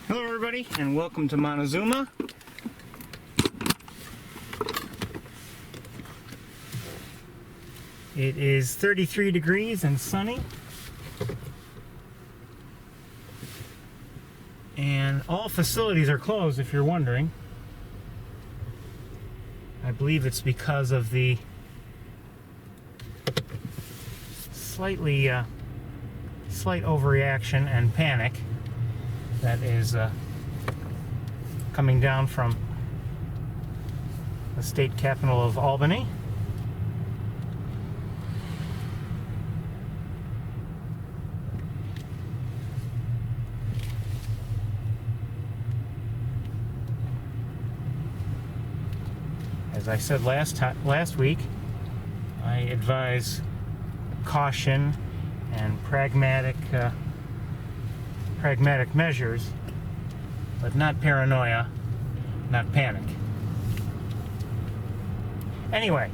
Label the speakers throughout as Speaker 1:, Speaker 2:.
Speaker 1: Hello everybody and welcome to Montezuma. It is 33 degrees and sunny. And all facilities are closed if you're wondering. I believe it's because of the slight overreaction and panic that is coming down from the state capital of Albany. As I said last week, I advise caution and pragmatic measures, but not paranoia, not panic. Anyway,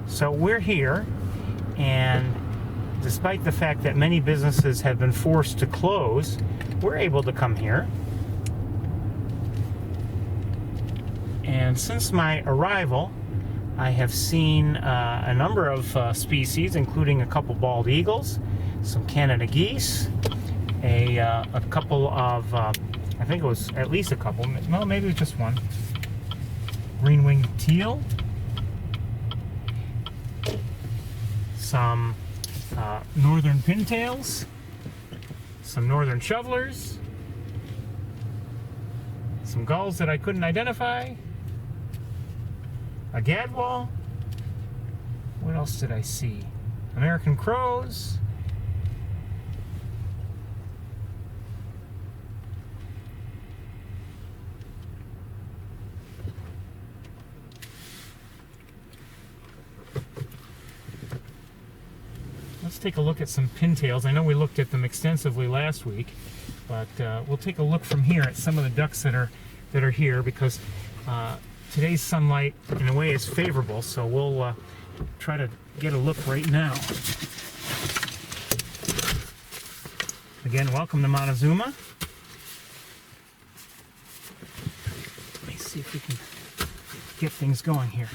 Speaker 1: so we're here, and despite the fact that many businesses have been forced to close, we're able to come here. And since my arrival, I have seen a number of species, including a couple bald eagles, some Canada geese, a couple of, I think it was at least a couple, well, maybe it was just one, green-winged teal, some northern pintails, some northern shovelers, some gulls that I couldn't identify, a gadwall. What else did I see? American crows. Let's take a look at some pintails. I know we looked at them extensively last week, but we'll take a look from here at some of the ducks that are here, because today's sunlight, in a way, is favorable, so we'll try to get a look right now. Again, welcome to Montezuma. Let me see if we can get things going here.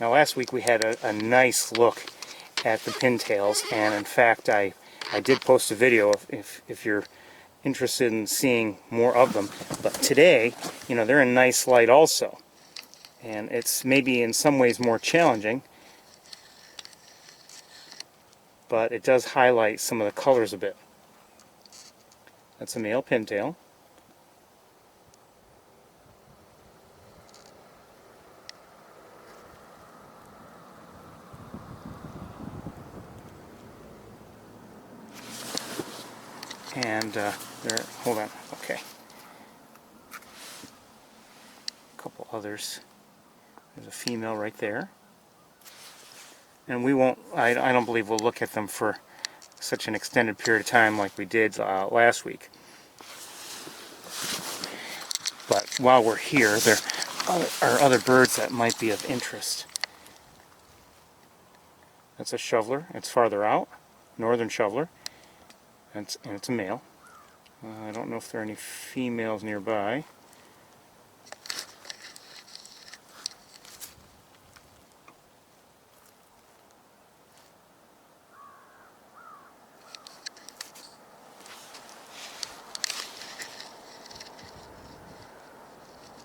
Speaker 1: Now last week we had a nice look at the pintails, and in fact I did post a video if you're interested in seeing more of them. But today, you know, they're in nice light also, and it's maybe in some ways more challenging, but it does highlight some of the colors a bit. That's a male pintail. And hold on, okay. A couple others. There's a female right there. And we won't, I don't believe we'll look at them for such an extended period of time like we did last week. But while we're here, there are other birds that might be of interest. That's a shoveler. It's farther out, northern shoveler. And it's a male. I don't know if there are any females nearby.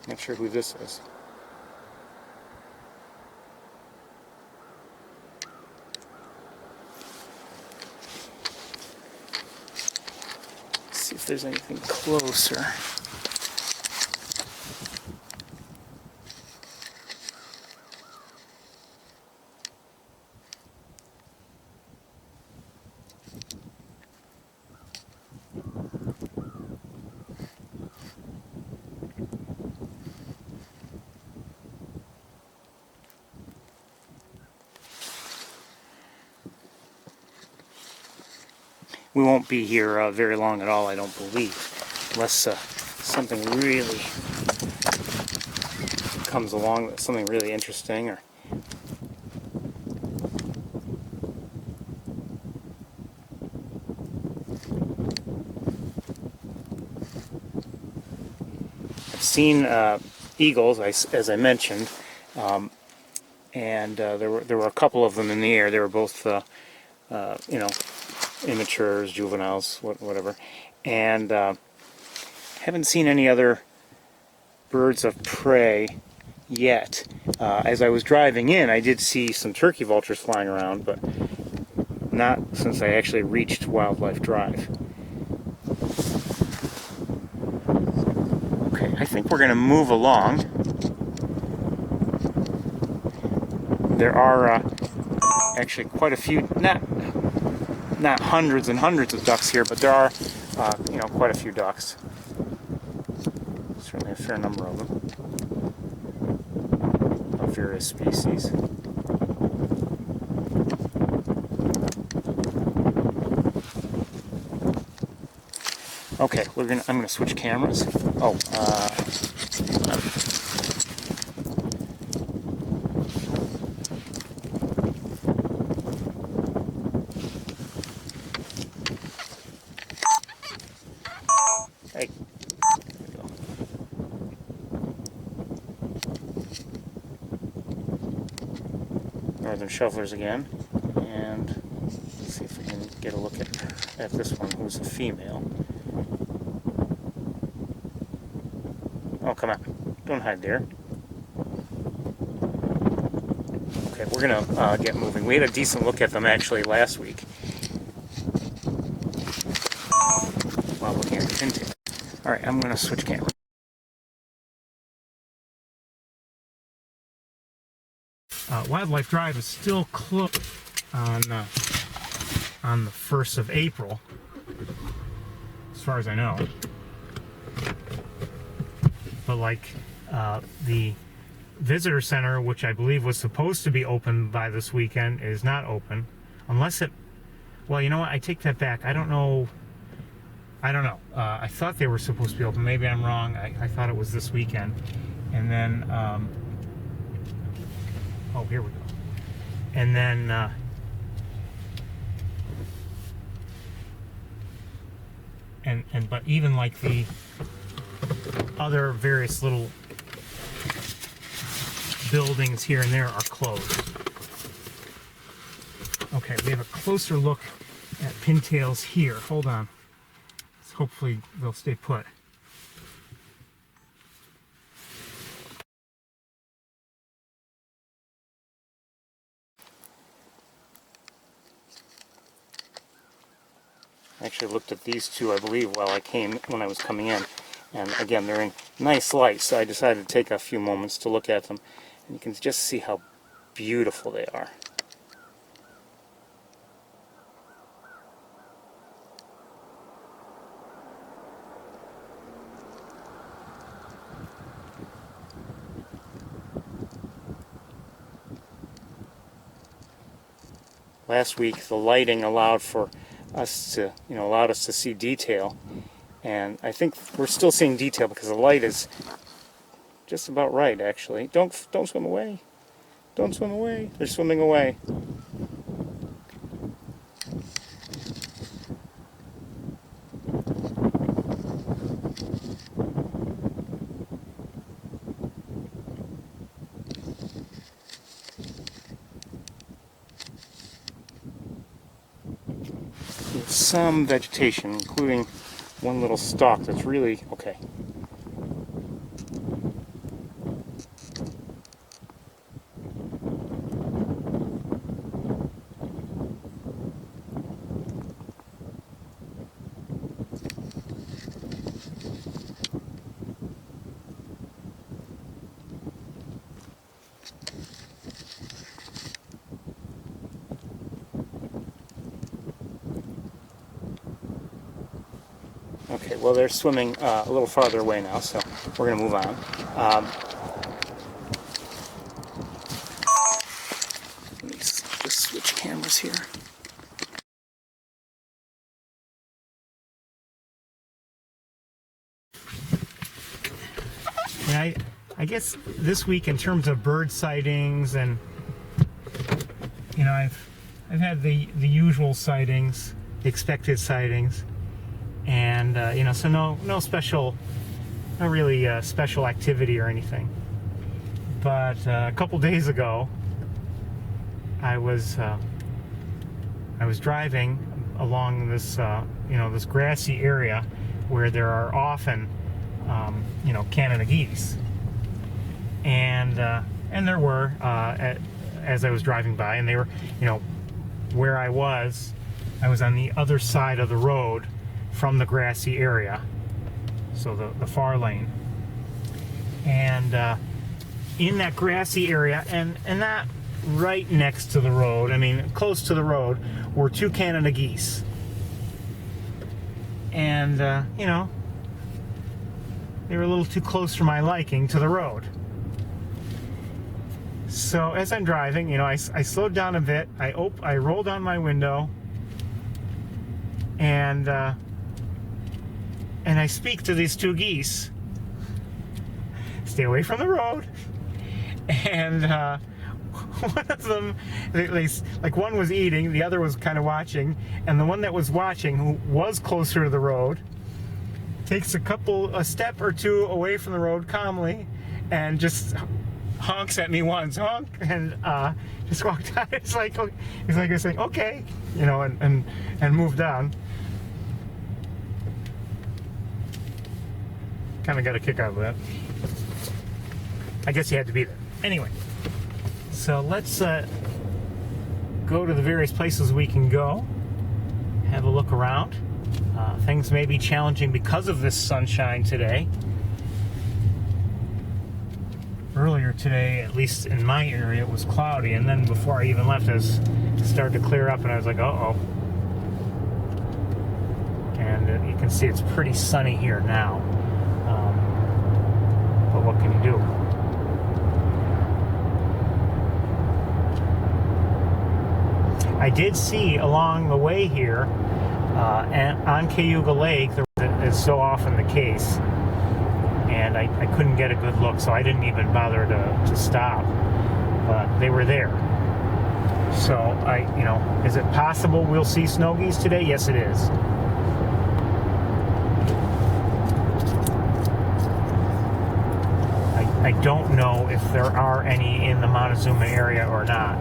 Speaker 1: Not sure who this is. See if there's anything closer. We won't be here very long at all, I don't believe, unless something really comes along with something really interesting, or I've seen eagles, as I mentioned, and there were a couple of them in the air. They were both, you know, immatures, juveniles, whatever, and haven't seen any other birds of prey yet. As I was driving in, I did see some turkey vultures flying around, but not since I actually reached Wildlife Drive. Okay, I think we're going to move along. There are actually quite a few, not hundreds and hundreds of ducks here, but there are, you know, quite a few ducks. Certainly a fair number of them, of various species. Okay, I'm gonna switch cameras. Oh, hey. Northern shovelers again, and let's see if we can get a look at this one, who's a female. Oh, come on, don't hide there. Okay, we're gonna get moving. We had a decent look at them actually last week while looking at the pintail. All right, I'm gonna switch cameras. Wildlife Drive is still closed on the 1st of April, as far as I know. But like the visitor center, which I believe was supposed to be open by this weekend, is not open, unless it. Well, you know what? I take that back. I don't know. I thought they were supposed to be open. Maybe I'm wrong. I thought it was this weekend, and then. Oh, here we go. And then but even like the other various little buildings here and there are closed. Okay, we have a closer look at pintails here. Hold on. Hopefully they'll stay put. I actually looked at these two, I believe, when I was coming in. And again, they're in nice light, so I decided to take a few moments to look at them. And you can just see how beautiful they are. Last week, the lighting allowed us to see detail, and I think we're still seeing detail because the light is just about right. Actually, don't swim away! Don't swim away! They're swimming away. Some vegetation, including one little stalk that's really okay. Okay, well, they're swimming a little farther away now, so we're going to move on. Let me just switch cameras here. Yeah, I guess this week in terms of bird sightings, and I've had the usual sightings, the expected sightings, and so no special, not really special activity or anything. But a couple days ago, I was driving along this this grassy area where there are often Canada geese, and there were as I was driving by, and they were where I was on the other side of the road from the grassy area, so the far lane, and in that grassy area, and not right next to the road, I mean close to the road, were 2 Canada geese. And they were a little too close for my liking to the road. So as I'm driving, I slowed down a bit. I rolled down my window, and I speak to these 2 geese. Stay away from the road. And one of them, like one was eating, the other was kind of watching, and the one that was watching, who was closer to the road, takes a step or two away from the road calmly, and just honks at me once, honk, and just walked out. It's like saying okay, and moved on. Kind of got a kick out of that. I guess he had to be there. Anyway, so let's go to the various places we can go, have a look around. Things may be challenging because of this sunshine today. Earlier today, at least in my area, it was cloudy, and then before I even left, it started to clear up, and I was like, uh-oh. And you can see it's pretty sunny here now. But what can you do? I did see along the way here, on Cayuga Lake, there is so often the case, and I couldn't get a good look, so I didn't even bother to stop. But they were there. So is it possible we'll see snow geese today? Yes, it is. I don't know if there are any in the Montezuma area or not.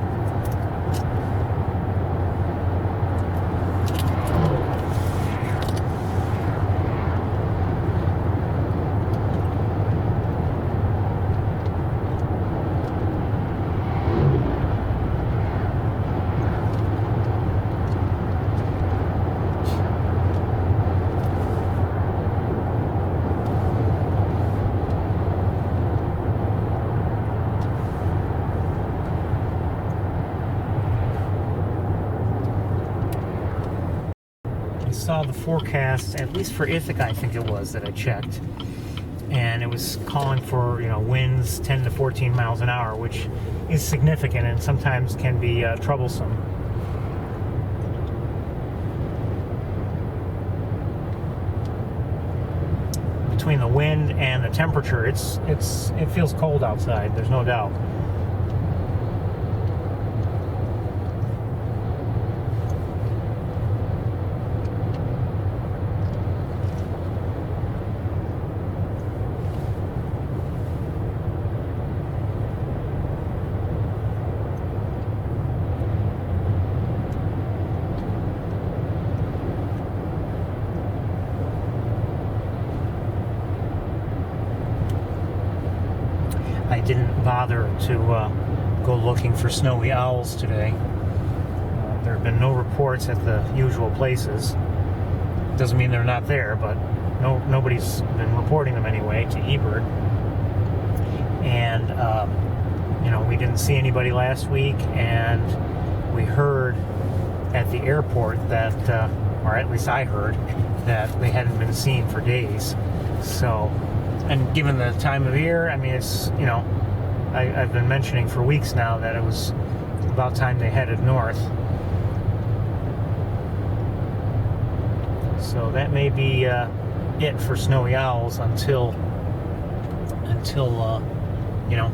Speaker 1: Saw the forecast, at least for Ithaca, I think it was, that I checked, and it was calling for winds 10 to 14 miles an hour, which is significant and sometimes can be troublesome. Between the wind and the temperature, it feels cold outside, there's no doubt. I didn't bother to go looking for snowy owls today. There have been no reports at the usual places. Doesn't mean they're not there, but nobody's been reporting them anyway to eBird. And we didn't see anybody last week, and we heard at the airport that, or at least I heard, that they hadn't been seen for days. So, and given the time of year, I mean, it's, I've been mentioning for weeks now that it was about time they headed north. So that may be it for snowy owls until you know,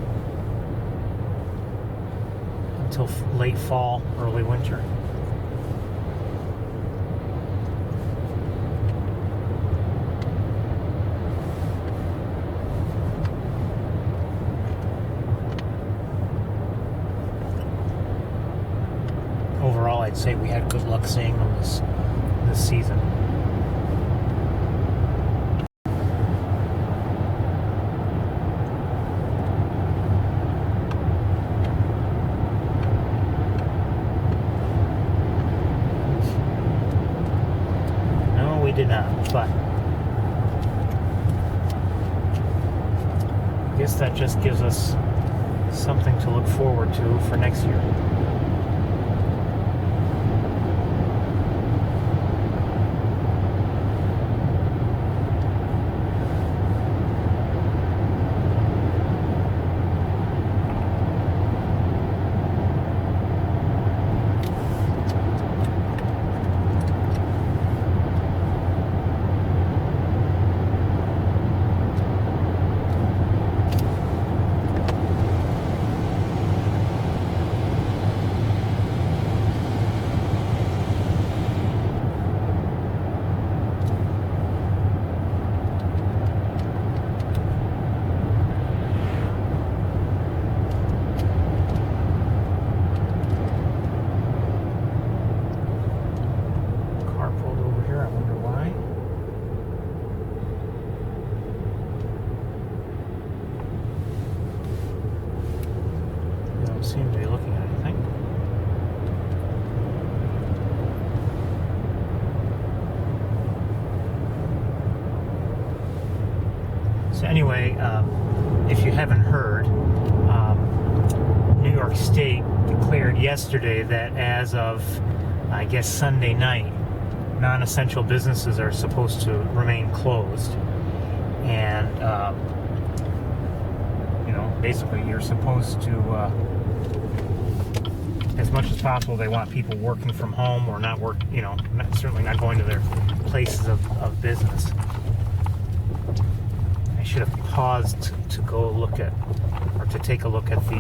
Speaker 1: until late fall, early winter. Overall, I'd say we had good luck seeing them this season. No, we did not, but I guess that just gives us something to look forward to for next year. Seem to be looking at anything. So anyway, if you haven't heard, New York State declared yesterday that as of, I guess, Sunday night, non-essential businesses are supposed to remain closed. And, you know, basically you're supposed to, as much as possible, they want people working from home or not certainly not going to their places of business. I should have paused to go look at, or to take a look at the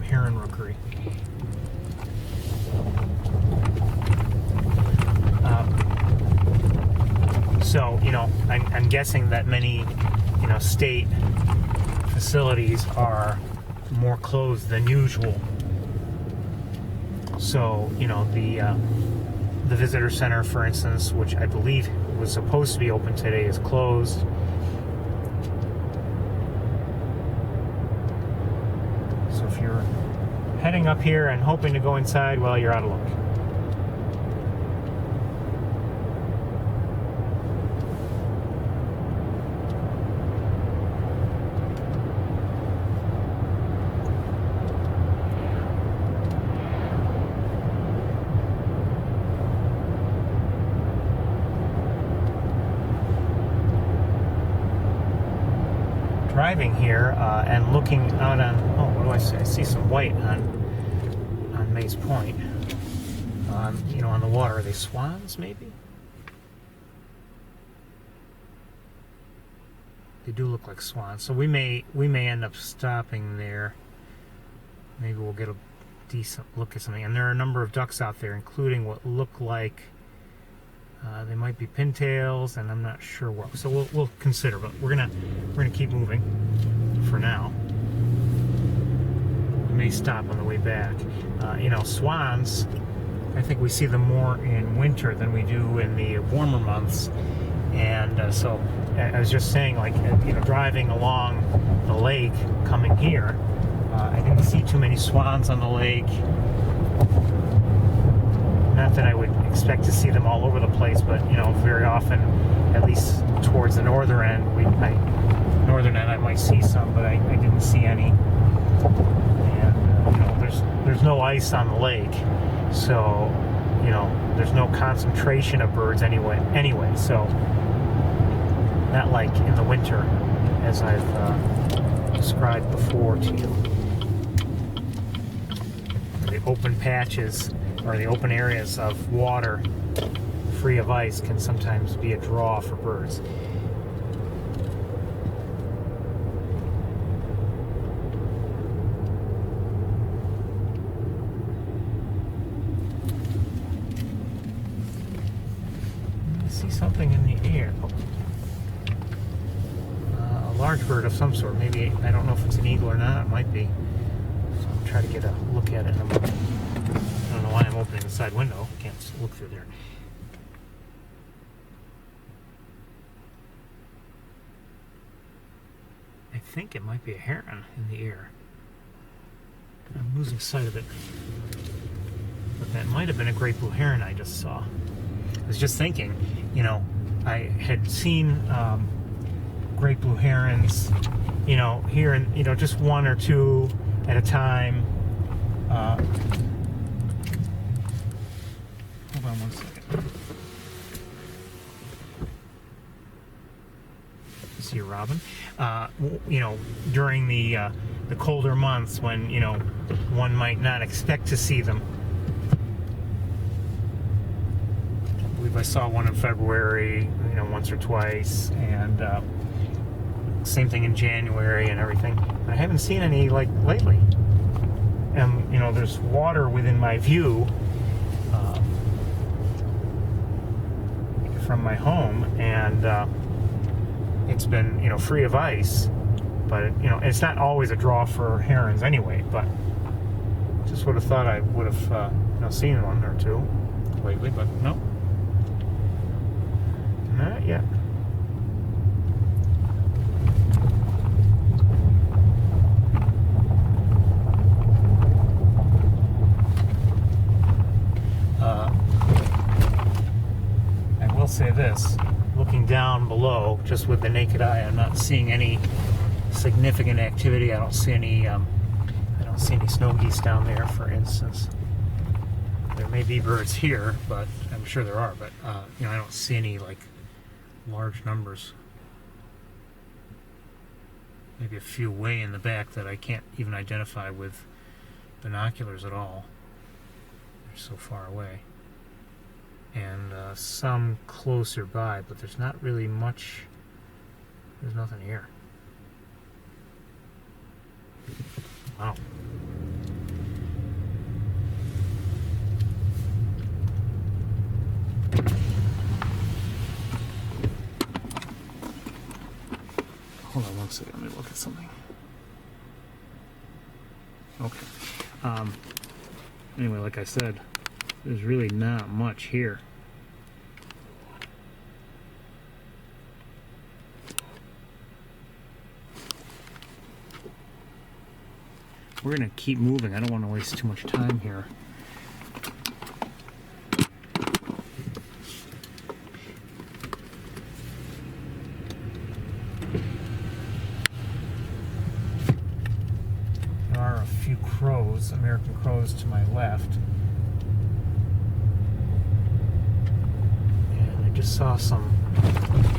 Speaker 1: heron rookery. So, you know, I'm guessing that many, you know, state facilities are more closed than usual. So, you know, the visitor center, for instance, which I believe was supposed to be open today, is closed. So if you're heading up here and hoping to go inside, well, you're out of luck. Driving here and looking out on, what do I see? I see some white on Mays Point. You know, on the water. Are they swans, maybe? They do look like swans. So we may end up stopping there. Maybe we'll get a decent look at something. And there are a number of ducks out there, including what look like they might be pintails, and I'm not sure what. So we'll consider, but we're gonna keep moving for now. We may stop on the way back. You know, swans, I think we see them more in winter than we do in the warmer months. And so I was just saying, like, you know, driving along the lake coming here, I didn't see too many swans on the lake. Not that I would expect to see them all over the place, but, you know, very often, at least towards the northern end, I might see some, but I didn't see any. And you know, there's no ice on the lake, so, you know, there's no concentration of birds anyway. So not like in the winter, as I've described before to you. The open patches, or the open areas of water free of ice can sometimes be a draw for birds. I see something in the air. A large bird of some sort. Maybe, I don't know if it's an eagle or not. It might be. So I'll try to get a look at it in a moment. I don't know why I'm opening the side window. I can't look through there. I think it might be a heron in the air. I'm losing sight of it. But that might have been a great blue heron I just saw. I was just thinking, you know, I had seen great blue herons, you know, here in, you know, just one or two at a time. Hold on one second. See a robin? You know, during the colder months when, you know, one might not expect to see them. I believe I saw one in February, you know, once or twice, and same thing in January and everything. I haven't seen any, like, lately. And, you know, there's water within my view from my home, and it's been, you know, free of ice, but, you know, it's not always a draw for herons anyway, but just would have thought I would have, you know, seen one or two lately, but no. Not yet. I will say this, looking down below, just with the naked eye, I'm not seeing any significant activity. I don't see any snow geese down there, for instance. There may be birds here, but I'm sure there are, but you know, I don't see any, like, large numbers. Maybe a few way in the back that I can't even identify with binoculars at all. They're so far away. And some closer by, but there's not really much. There's nothing here. Wow. Hold on one second, let me look at something. Okay. Anyway, like I said, there's really not much here. We're going to keep moving. I don't want to waste too much time here. There are a few crows, American crows, to my left. And I just saw some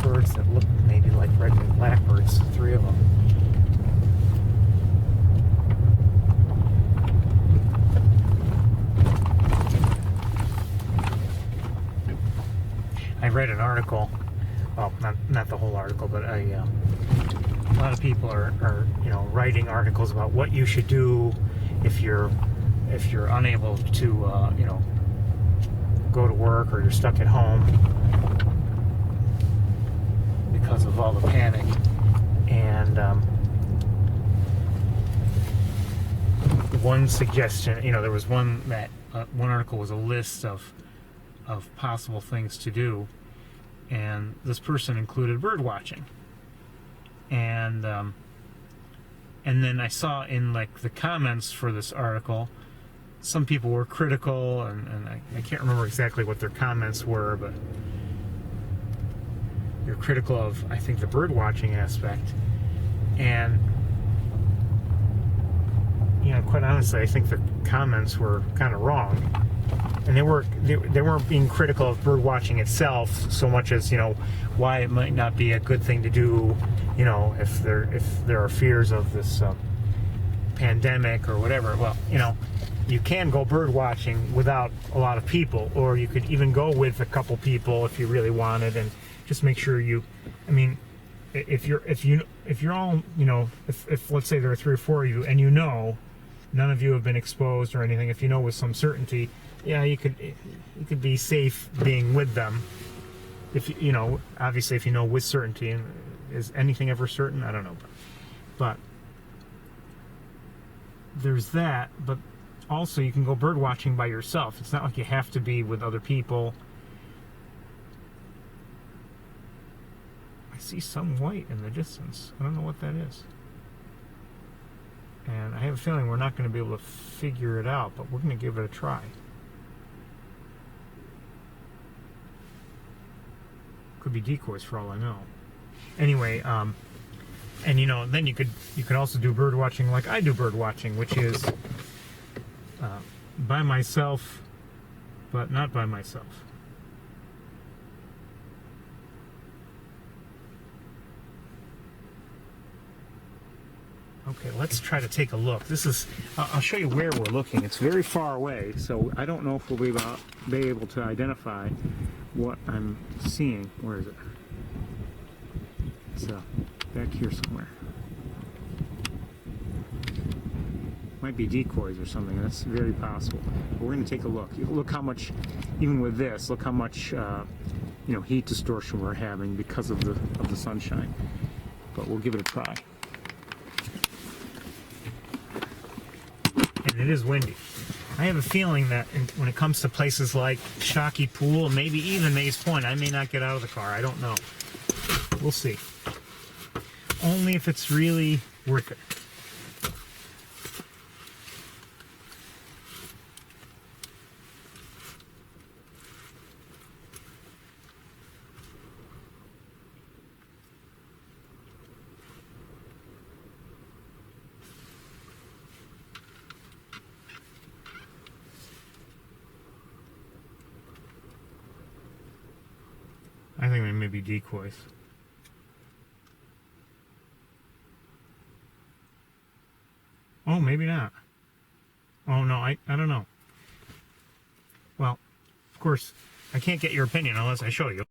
Speaker 1: birds that look maybe like red-winged blackbirds, 3 of them. I read an article, well, not the whole article, but a lot of people are you know, writing articles about what you should do if you're unable to you know, go to work, or you're stuck at home because of all the panic. And one suggestion, you know, there was one that one article was a list of possible things to do, and this person included bird watching. And then I saw in, like, the comments for this article, some people were critical, and I can't remember exactly what their comments were, but they're critical of, I think, the bird watching aspect. And, you know, quite honestly, I think the comments were kind of wrong. And they weren't being critical of bird watching itself so much as, you know, why it might not be a good thing to do, you know, if there are fears of this pandemic or whatever. Well, you know, you can go bird watching without a lot of people, or you could even go with a couple people if you really wanted, and just make sure you, I mean, if you're all, you know, if let's say there are 3 or 4 of you, and you know none of you have been exposed or anything, if you know with some certainty, yeah, you could be safe being with them. If you know, obviously, if you know with certainty, and is anything ever certain? I don't know, but there's that. But also, you can go bird watching by yourself. It's not like you have to be with other people. I see some white in the distance. I don't know what that is. And I have a feeling we're not going to be able to figure it out, but we're going to give it a try. Could be decoys for all I know. Anyway, and you know, then you could also do bird watching like I do bird watching, which is by myself, but not by myself. Okay, let's try to take a look. This is, I'll show you where we're looking. It's very far away, so I don't know if we'll be able to identify what I'm seeing. Where is it? It's back here somewhere. Might be decoys or something. That's very possible. But we're going to take a look. Look how much, even with this, look how much you know, heat distortion we're having because of the sunshine. But we'll give it a try. And it is windy. I have a feeling that when it comes to places like Shockey Pool, maybe even Mays Point, I may not get out of the car. I don't know. We'll see. Only if it's really worth it. I think they may be decoys. Oh, maybe not. Oh, no, I don't know. Well, of course, I can't get your opinion unless I show you.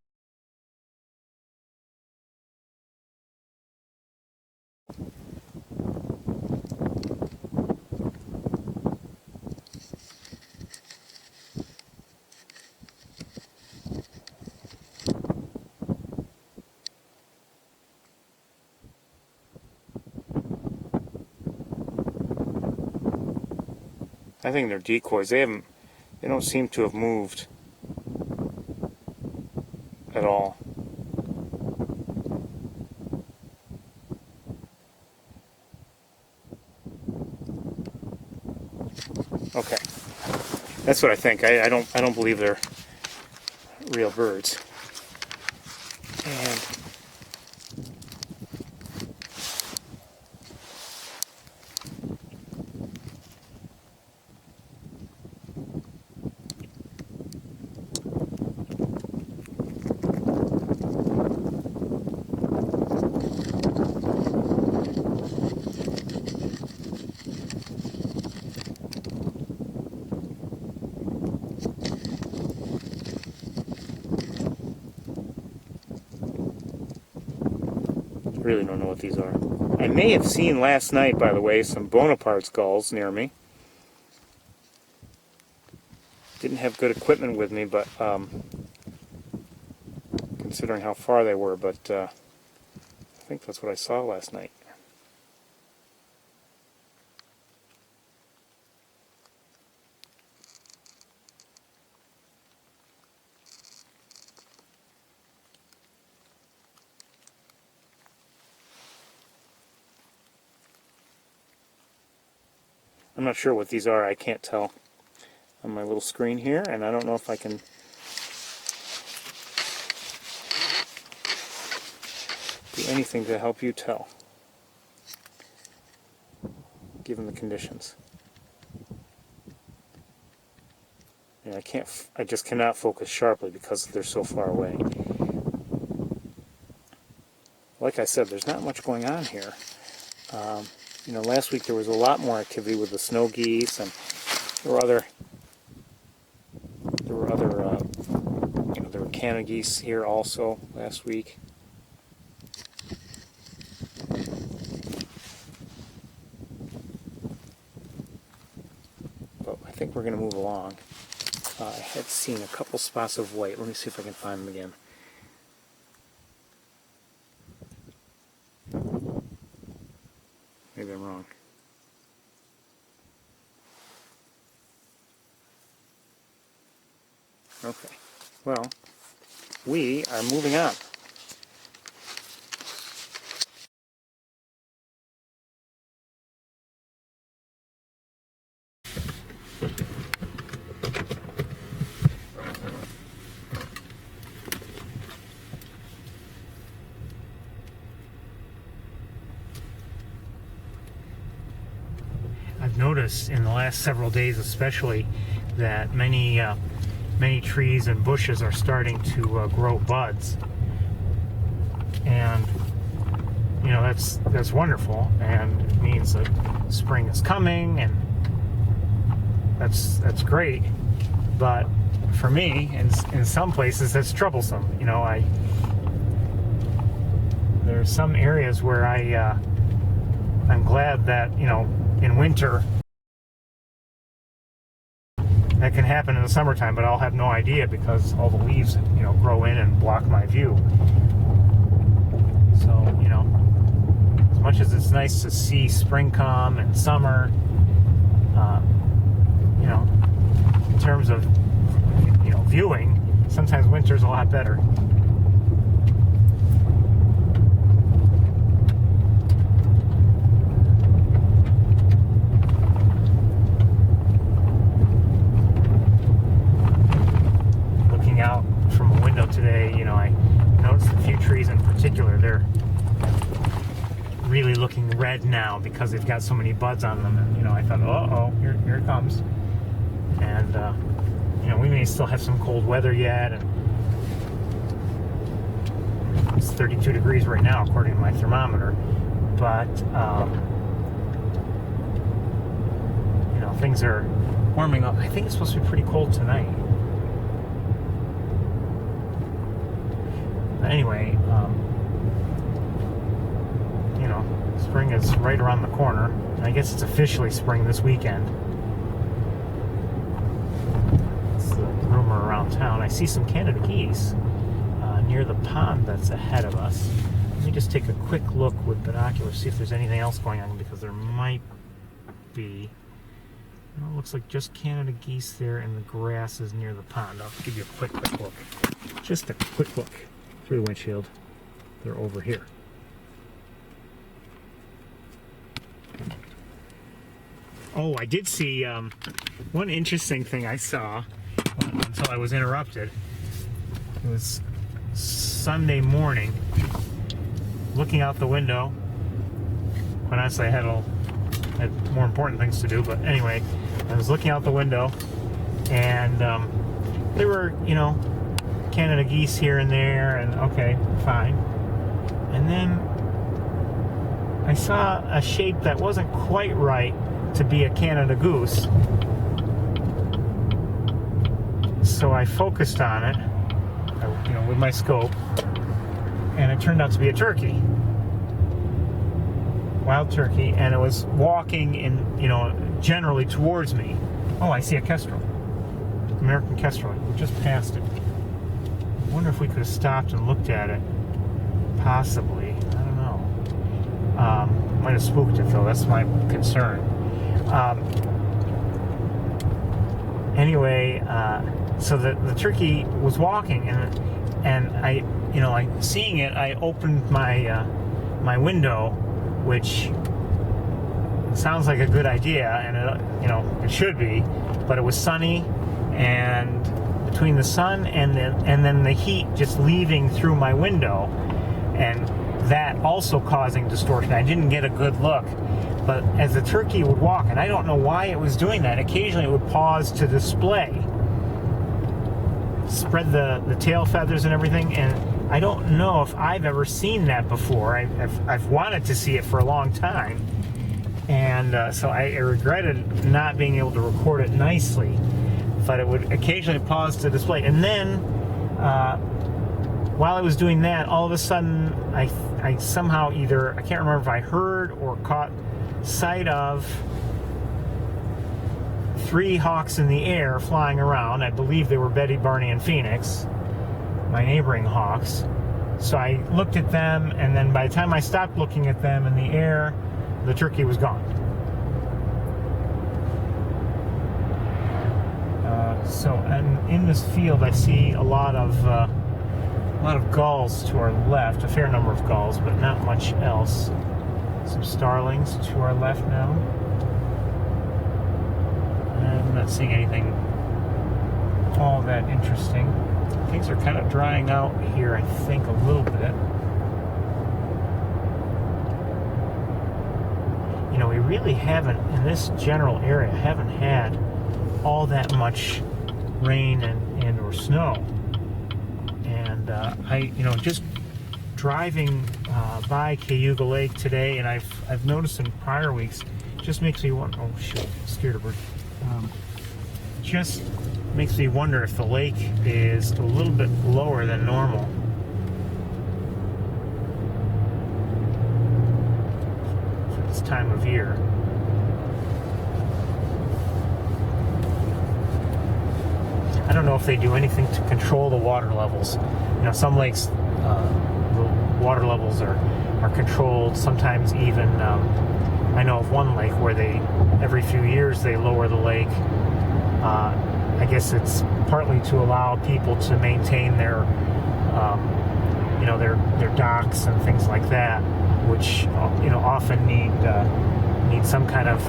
Speaker 1: I think they're decoys. They don't seem to have moved at all. Okay, that's what I think. I don't believe they're real birds. And really don't know what these are. I may have seen last night, by the way, some Bonaparte's gulls near me. Didn't have good equipment with me, but considering how far they were, but I think that's what I saw last night. I'm not sure what these are. I can't tell on my little screen here, and I don't know if I can do anything to help you tell, given the conditions. And I just cannot focus sharply because they're so far away. Like I said, there's not much going on here. You know, last week there was a lot more activity with the snow geese, and There were other there were Canada geese here also last week. But I think we're going to move along. I had seen a couple spots of white. Let me see if I can find them again. Maybe I'm wrong. Okay, well, we are moving on. I've noticed in the last several days especially that many trees and bushes are starting to grow buds, and you know that's wonderful, and it means that spring is coming, and that's great. But for me, in some places, that's troublesome. You know, there's some areas where I'm glad that, you know, in winter that can happen in the summertime, but I'll have no idea because all the leaves, you know, grow in and block my view. So, you know, as much as it's nice to see spring come and summer, you know, in terms of, you know, viewing, sometimes winter's a lot better. Out from a window today, you know, I noticed a few trees in particular. They're really looking red now because they've got so many buds on them. And, you know, I thought, oh, here it comes. And you know, we may still have some cold weather yet, and it's 32 degrees right now according to my thermometer. But you know, things are warming up. I think it's supposed to be pretty cold tonight. Anyway, you know, spring is right around the corner. I guess it's officially spring this weekend. It's the rumor around town. I see some Canada geese near the pond that's ahead of us. Let me just take a quick look with binoculars, see if there's anything else going on, because there might be. Well, it looks like just Canada geese there, and the grass is near the pond. I'll give you a quick look. Just a quick look through the windshield. They're over here. Oh, I did see one interesting thing I saw until I was interrupted. It was Sunday morning, looking out the window. Quite honestly, I had more important things to do, but anyway, I was looking out the window, and there were, you know, Canada geese here and there, and okay, fine. And then I saw a shape that wasn't quite right to be a Canada goose. So I focused on it, you know, with my scope, and it turned out to be a turkey. Wild turkey, and it was walking in, you know, generally towards me. Oh, I see a kestrel. American kestrel. We just passed it. I wonder if we could have stopped and looked at it. Possibly. I don't know. Might have spooked it, though. That's my concern. Anyway, so the turkey was walking, and I, you know, like seeing it, I opened my my window, which sounds like a good idea, and it, you know, it should be, but it was sunny, and between the sun and then the heat just leaving through my window, and that also causing distortion. I didn't get a good look, but as the turkey would walk, and I don't know why it was doing that, occasionally it would pause to display, spread the tail feathers and everything, and I don't know if I've ever seen that before. I've wanted to see it for a long time, And so I regretted not being able to record it nicely, but it would occasionally pause to display. And then while I was doing that, all of a sudden I somehow either, I can't remember if I heard or caught sight of 3 hawks in the air flying around. I believe they were Betty, Barney, and Phoenix, my neighboring hawks. So I looked at them, and then by the time I stopped looking at them in the air, the turkey was gone. And in this field, I see a lot of gulls to our left, a fair number of gulls, but not much else. Some starlings to our left now. I'm not seeing anything all that interesting. Things are kind of drying out here, I think, a little bit. You know, we really haven't, in this general area, haven't had all that much rain and or snow. And just driving by Cayuga Lake today, and I've noticed in prior weeks, just makes me wonder. Oh shoot! Scared a bird. Just makes me wonder if the lake is a little bit lower than normal. For this time of year. I don't know if they do anything to control the water levels. You know, some lakes, the water levels are controlled. Sometimes even, I know of one lake where every few years they lower the lake. I guess it's partly to allow people to maintain their docks and things like that, which often need some kind of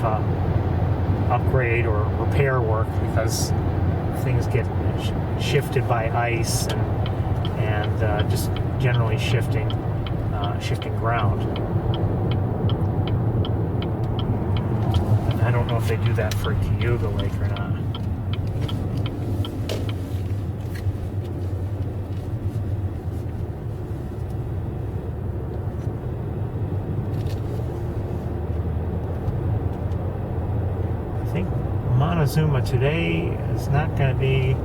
Speaker 1: upgrade or repair work because things get shifted by ice and just generally shifting ground. And I don't know if they do that for Cayuga Lake or not. I think Montezuma today is not going to be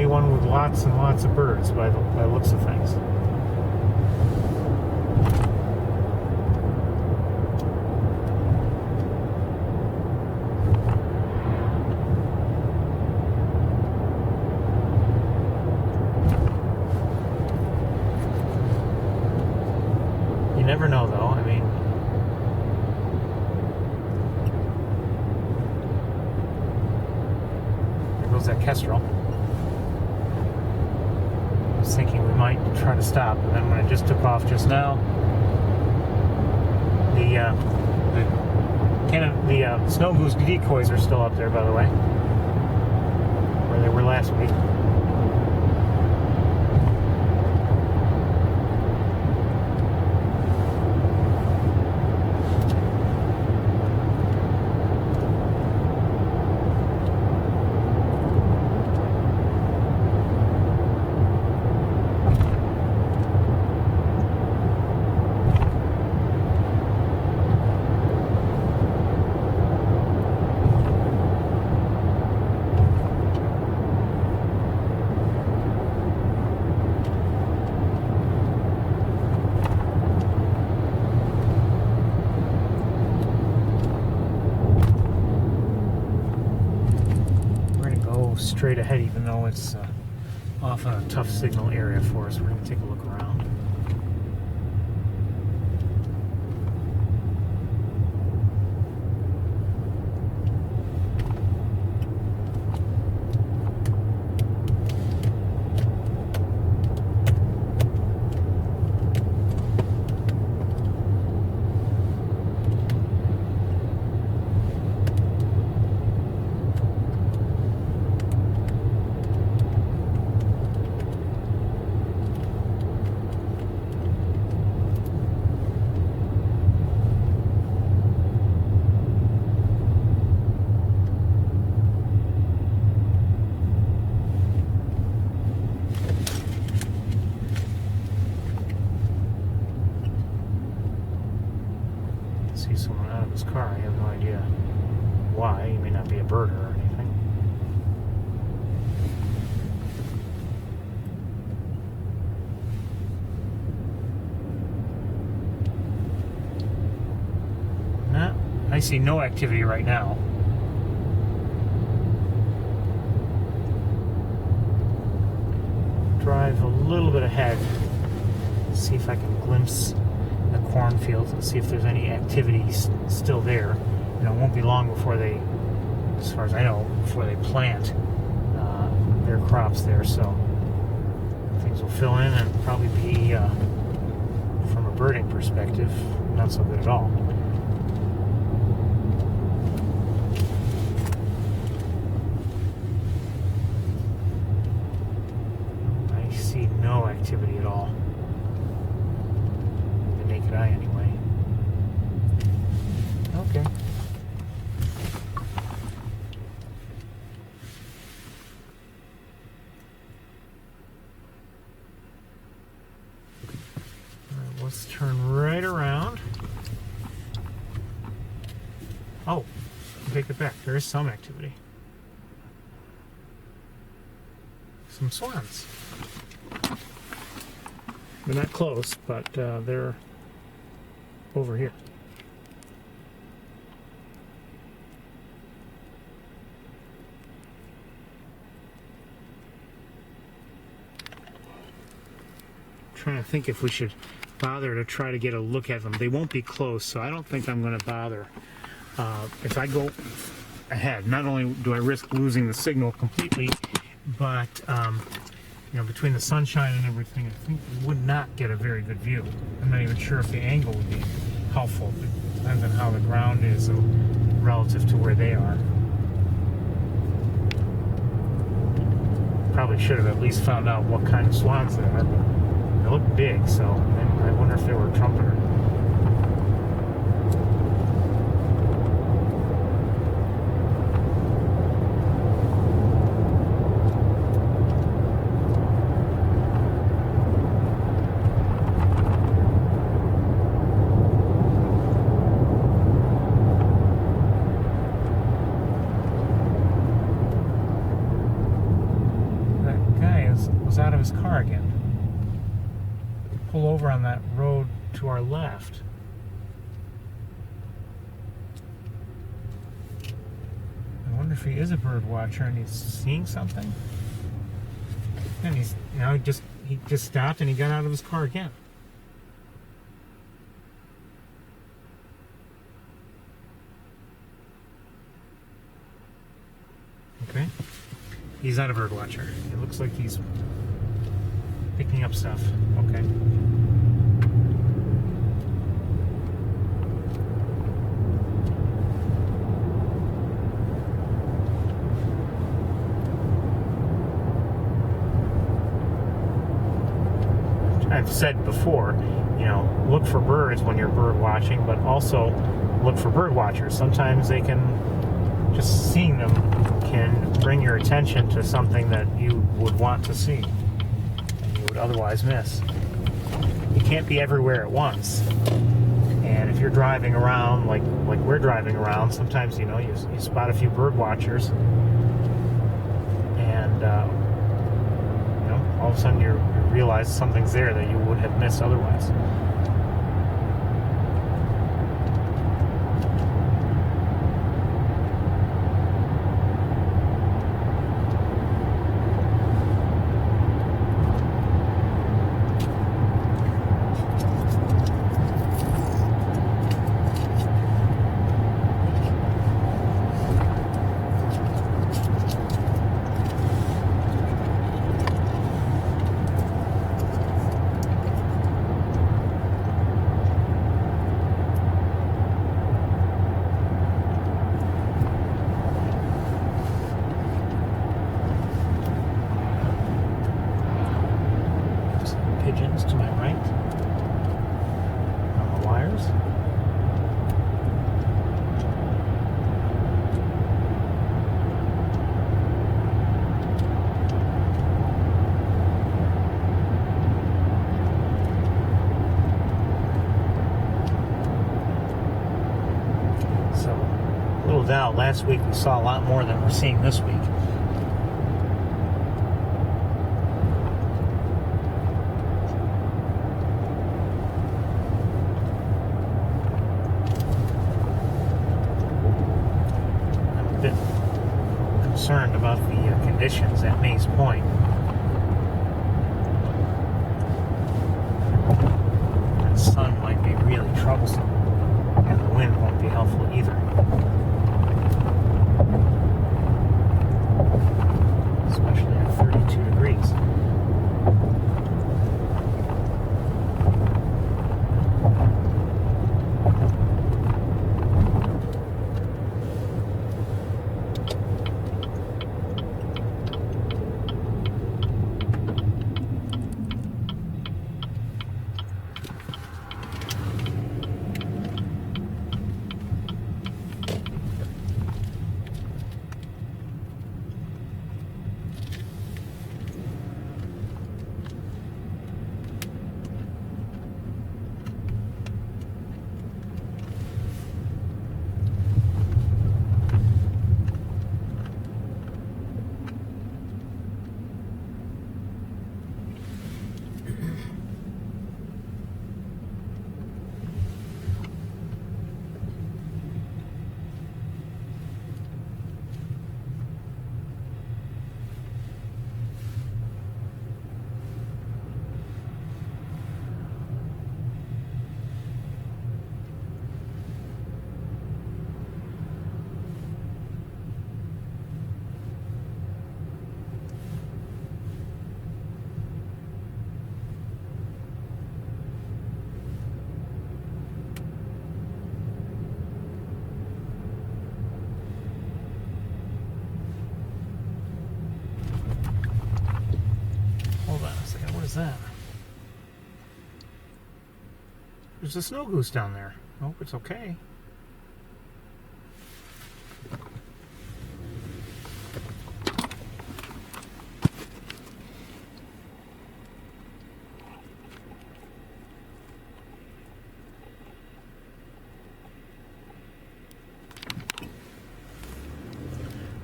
Speaker 1: one with lots and lots of birds by the looks of things. You never know, though. I mean, there goes that kestrel. I was thinking we might try to stop, and then when it just took off just now, the snow goose decoys are still up there, by the way, where they were last week. Straight ahead, even though it's off a tough signal area for us. We're going to take a look around. see someone out of his car. I have no idea why. He may not be a birder or anything. No, I see no activity right now. Drive a little bit ahead, see if I can glimpse the cornfields and see if there's any activity still there. You know, it won't be long before they, as far as I know, before they plant their crops there, so things will fill in and probably be, from a birding perspective, not so good at all. No activity at all. The naked eye, anyway. Okay. Alright, let's turn right around. Oh, take it back. There is some activity. Some swans. They're not close, but they're over here. I'm trying to think if we should bother to try to get a look at them. They won't be close, so I don't think I'm going to bother. If I go ahead, not only do I risk losing the signal completely, but you know, between the sunshine and everything, I think we would not get a very good view. I'm not even sure if the angle would be helpful. It depends on how the ground is relative to where they are. Probably should have at least found out what kind of swans they are, but they look big, so I wonder if they were a trumpeter. Out of his car again. Pull over on that road to our left. I wonder if he is a bird watcher and he's seeing something. And he's, you know, he just stopped and he got out of his car again. Okay. He's not a bird watcher. It looks like he's picking up stuff. Okay. I've said before, you know, look for birds when you're bird watching, but also look for bird watchers. Sometimes they can, just seeing them can bring your attention to something that you would want to see and you would otherwise miss. You can't be everywhere at once. And if you're driving around like we're driving around, sometimes, you know, you spot a few bird watchers and you know, all of a sudden you realize something's there that you would have missed otherwise. Pigeons to my right on the wires. smoothed out. Last week we saw a lot more than we're seeing this week. I'm a bit concerned about the conditions at Mays Point. The sun might be really troublesome, and the wind won't be helpful either. Especially at 32 degrees. What is that? There's a snow goose down there. I hope it's okay.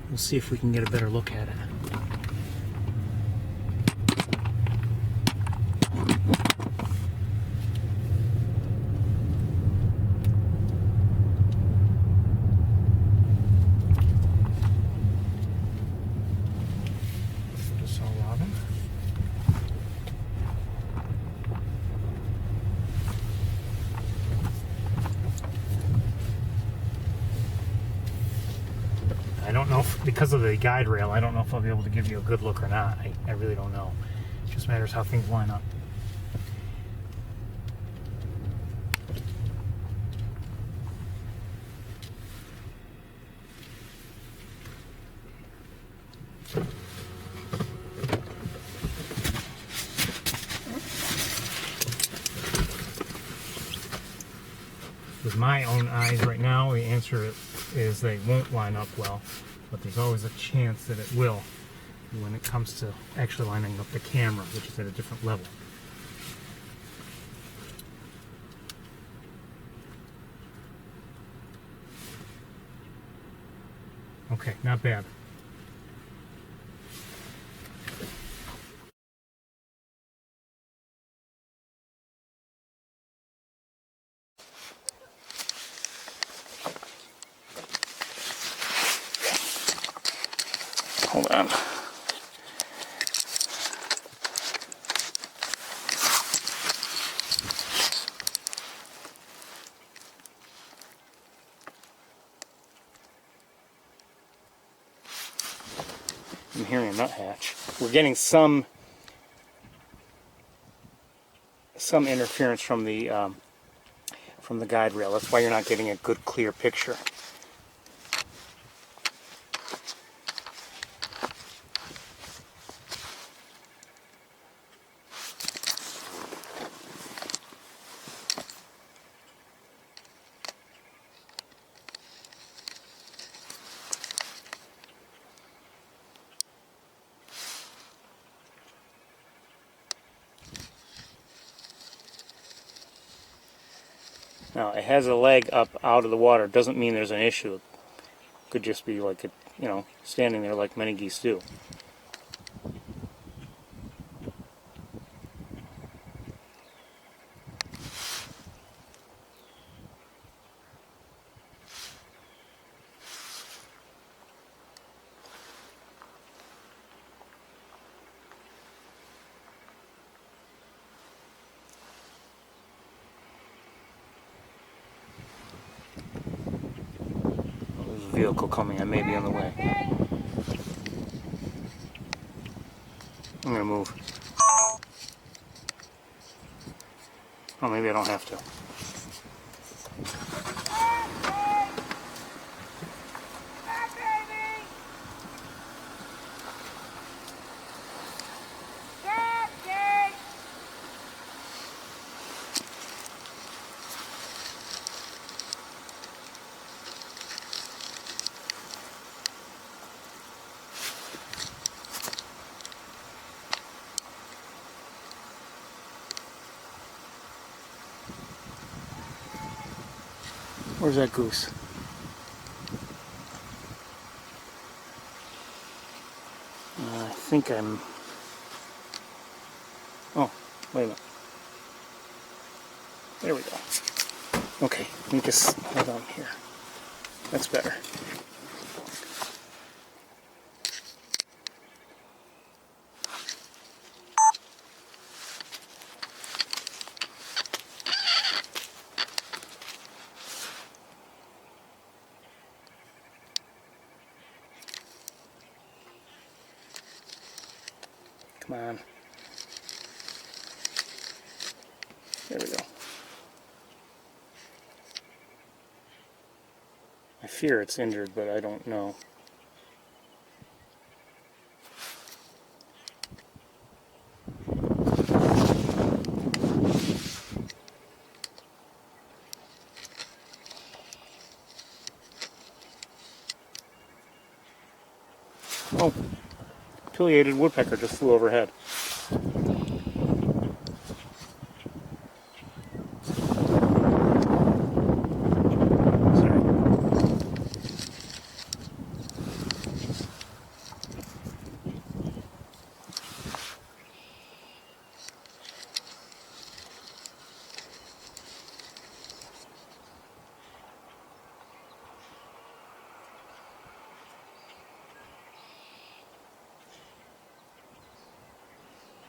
Speaker 1: We'll see if we can get a better look at it. I don't know if, because of the guide rail, I don't know if I'll be able to give you a good look or not. I really don't know. It just matters how things line up. With my own eyes right now, the answer is they won't line up well, but there's always a chance that it will when it comes to actually lining up the camera, which is at a different level. Okay, not bad. Hold on. I'm hearing a nuthatch. We're getting some interference from the guide rail. That's why you're not getting a good clear picture. Now, it has a leg up out of the water. Doesn't mean there's an issue. could just be like, standing there like many geese do. There's a vehicle coming. I may be on the way. I'm gonna move. Oh, maybe I don't have to. Where's that goose? I think I'm... Oh, wait a minute. There we go. Okay, let me just hold on here. That's better. Come on. There we go. I fear it's injured, but I don't know. Oh, pileated woodpecker just flew overhead. Sorry.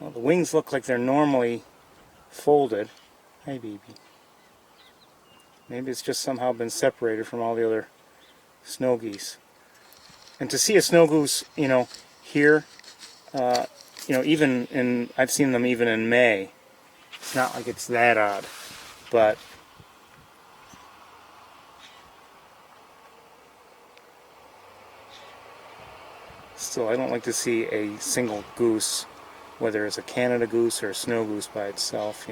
Speaker 1: Well, the wings look like they're normally folded. Hey, baby. Maybe it's just somehow been separated from all the other snow geese. And to see a snow goose, here, even in, I've seen them even in May. It's not like it's that odd, but still, I don't like to see a single goose, whether it's a Canada goose or a snow goose by itself,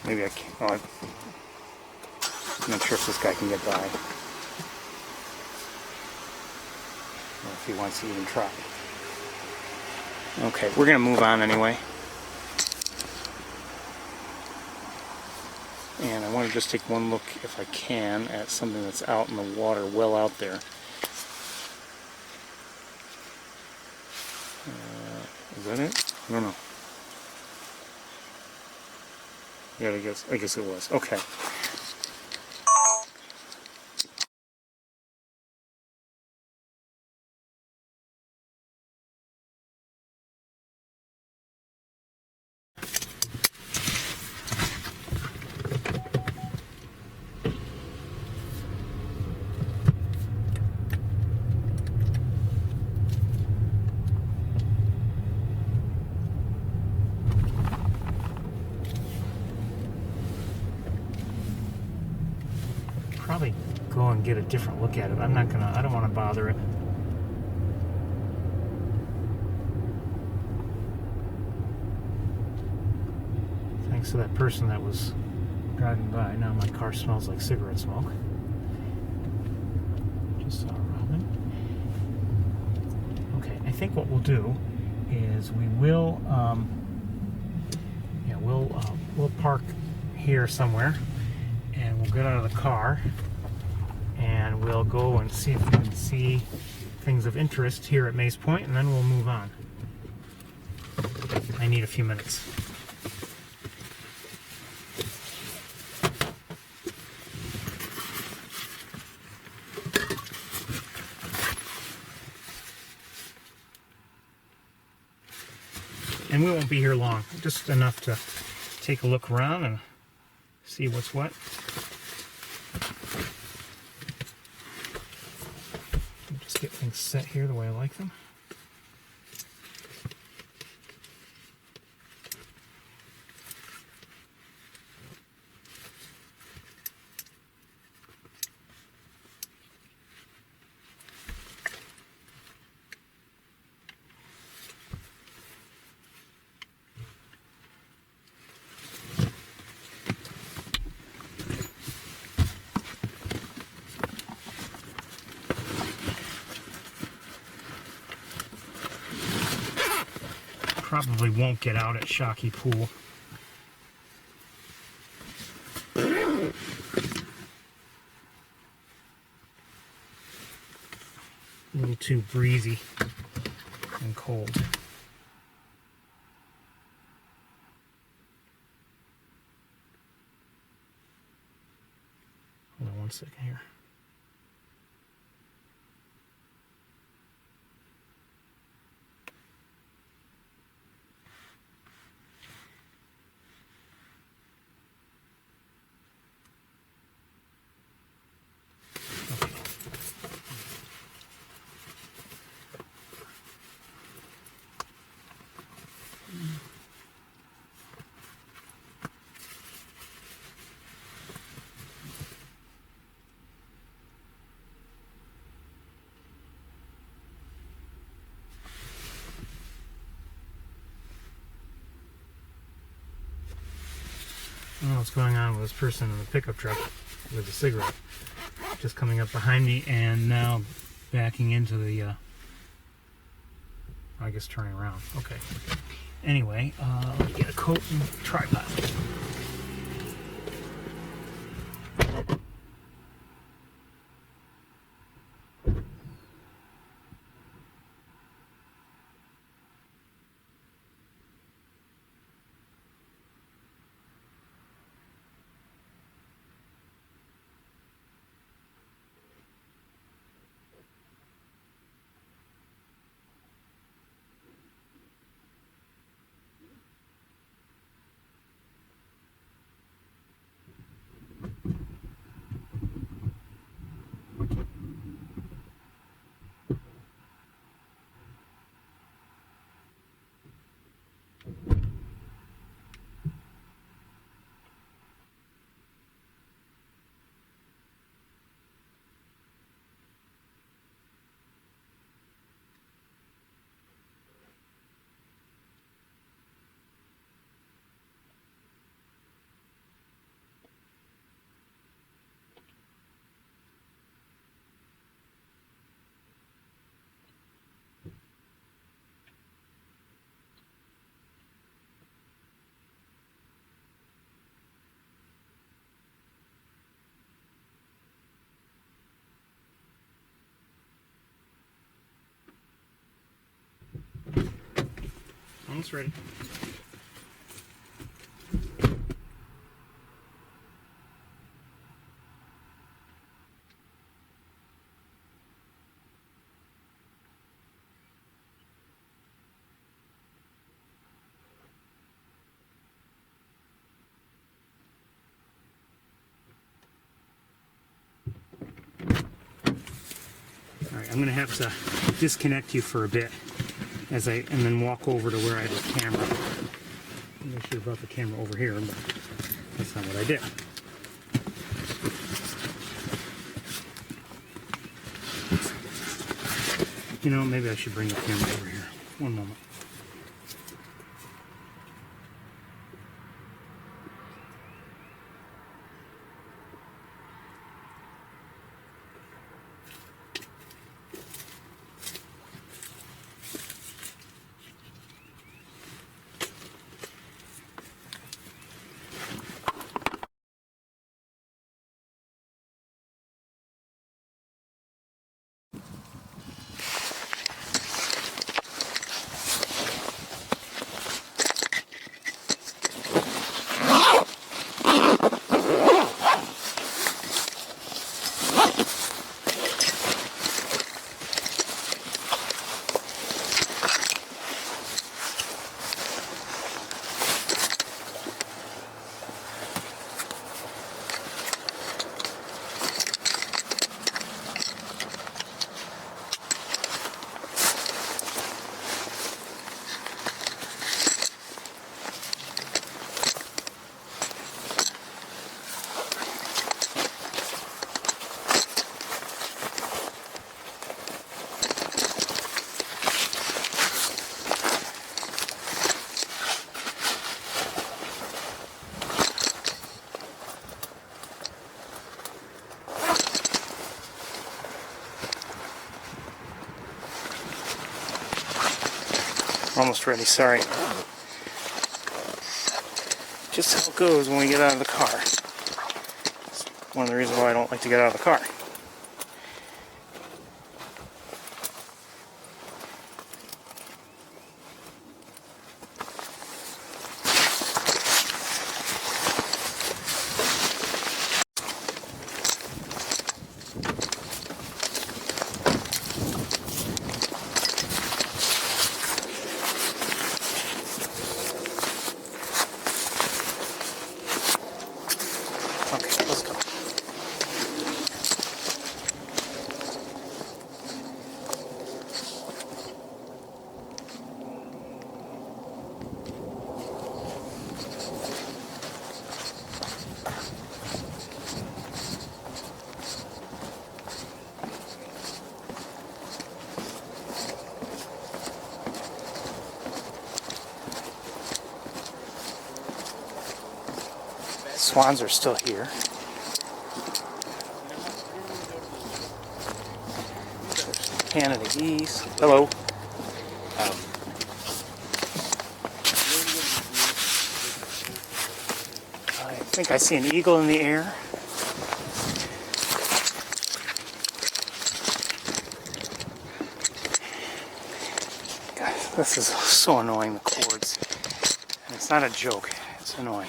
Speaker 1: Maybe I can't. Oh, I'm not sure if this guy can get by. Or if he wants to even try. Okay, we're going to move on anyway. And I want to just take one look, if I can, at something that's out in the water, well out there. Is that it? I don't know. Yeah, I guess it was. Okay. Probably go and get a different look at it. I don't want to bother it. Thanks to that person that was driving by. Now my car smells like cigarette smoke. Just saw a robin. Okay, I think what we'll do is we will, we'll park here somewhere, And we'll get out of the car and we'll go and see if we can see things of interest here at Mace Point, and then we'll move on. I need a few minutes. And we won't be here long, just enough to take a look around and see what's what. Just get things set here the way I like them. Probably won't get out at Shockey Pool. A little too breezy and cold. Hold on one second here. I don't know what's going on with this person in the pickup truck with a cigarette. Just coming up behind me and now backing into the, I guess turning around. Okay. Anyway, let me get a coat and tripod. Almost ready. All right, I'm going to have to disconnect you for a bit and then walk over to where I have the camera. I should have brought the camera over here, but that's not what I did. You know, maybe I should bring the camera over here. One moment. Almost ready, sorry. Just how it goes when we get out of the car. It's one of the reasons why I don't like to get out of the car. Okay, let's go. Swans are still here. Canada geese. Hello. I think I see an eagle in the air. God, this is so annoying, the cords. And it's not a joke, it's annoying.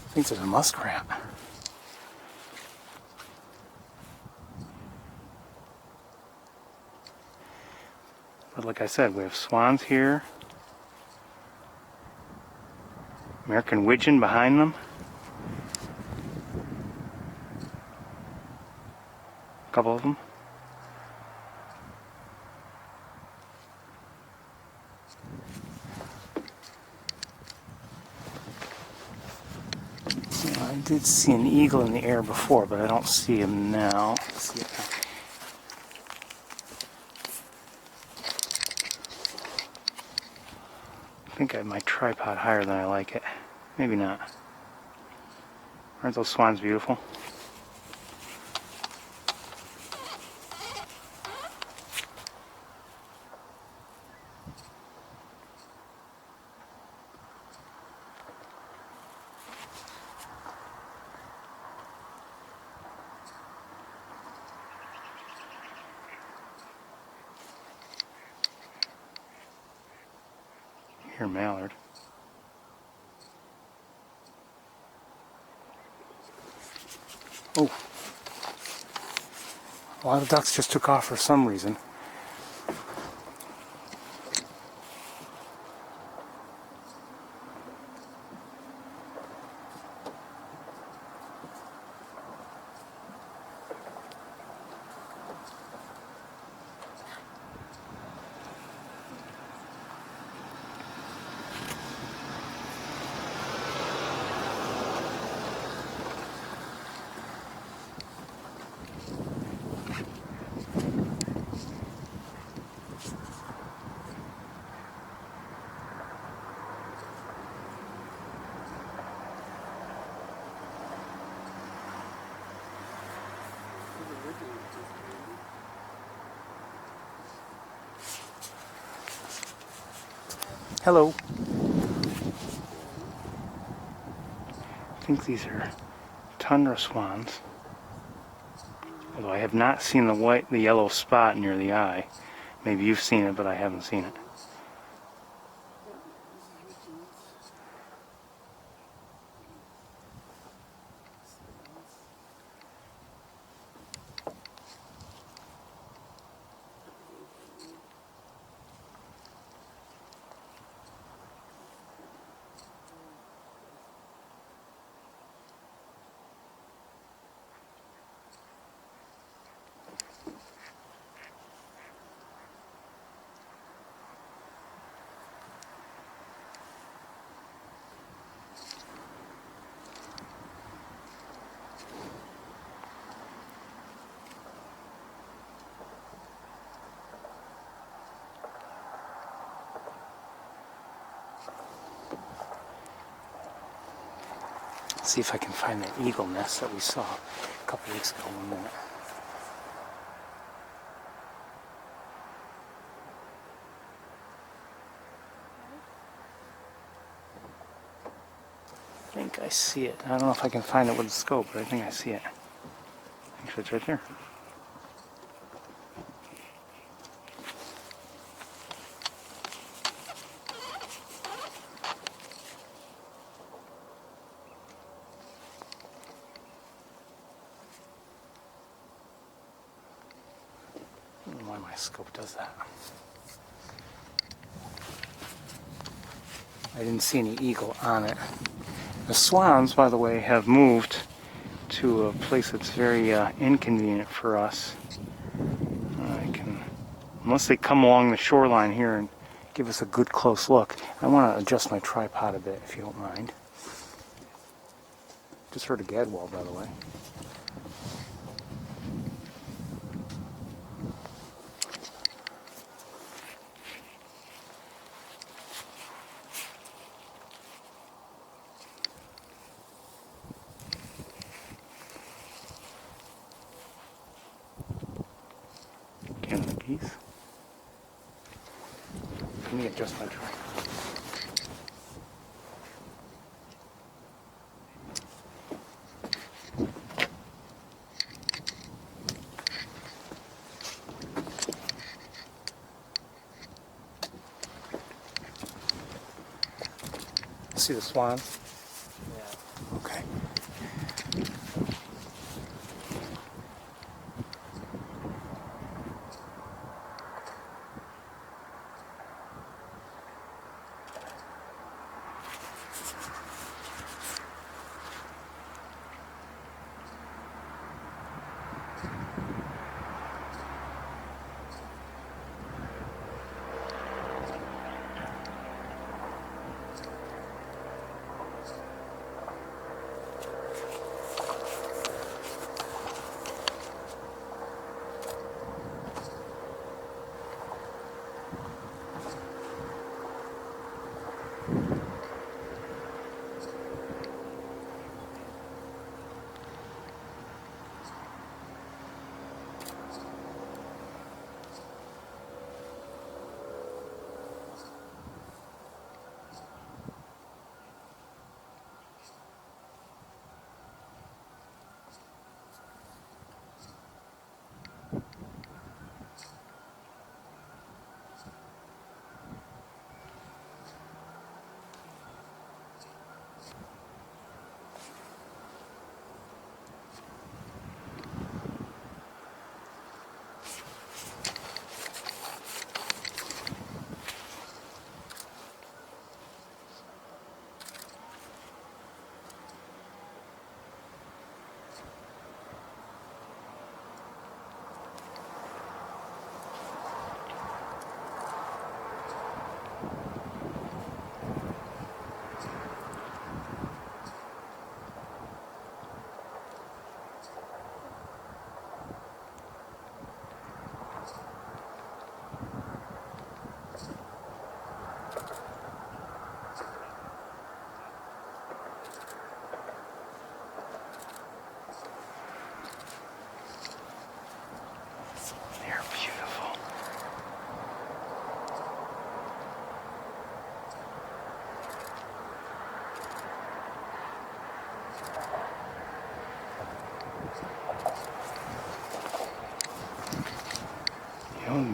Speaker 1: I think there's a muskrat. But like I said, we have swans here. American widgeon behind them. A couple of them. I did see an eagle in the air before, but I don't see him now. Let's see it now. I think I have my tripod higher than I like it. Maybe not. Aren't those swans beautiful? Here, mallard. Oh. A lot of ducks just took off for some reason. Hello. I think these are tundra swans. Although I have not seen the yellow spot near the eye. Maybe you've seen it, but I haven't seen it. See if I can find that eagle nest that we saw a couple weeks ago. 1 minute. I think I see it. I don't know if I can find it with the scope, but I think I see it. Actually, it's right there. I don't know why my scope does that. I didn't see any eagle on it. The swans, by the way, have moved to a place that's very inconvenient for us. Unless they come along the shoreline here and give us a good close look. I want to adjust my tripod a bit, if you don't mind. Just heard a gadwall, by the way. Canada geese. Let me adjust my tripod. See the swans? Yeah. Okay.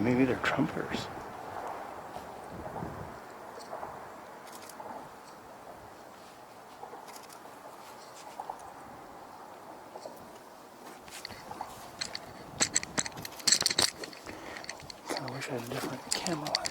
Speaker 1: Maybe they're trumpeters. I wish I had a different camera lens.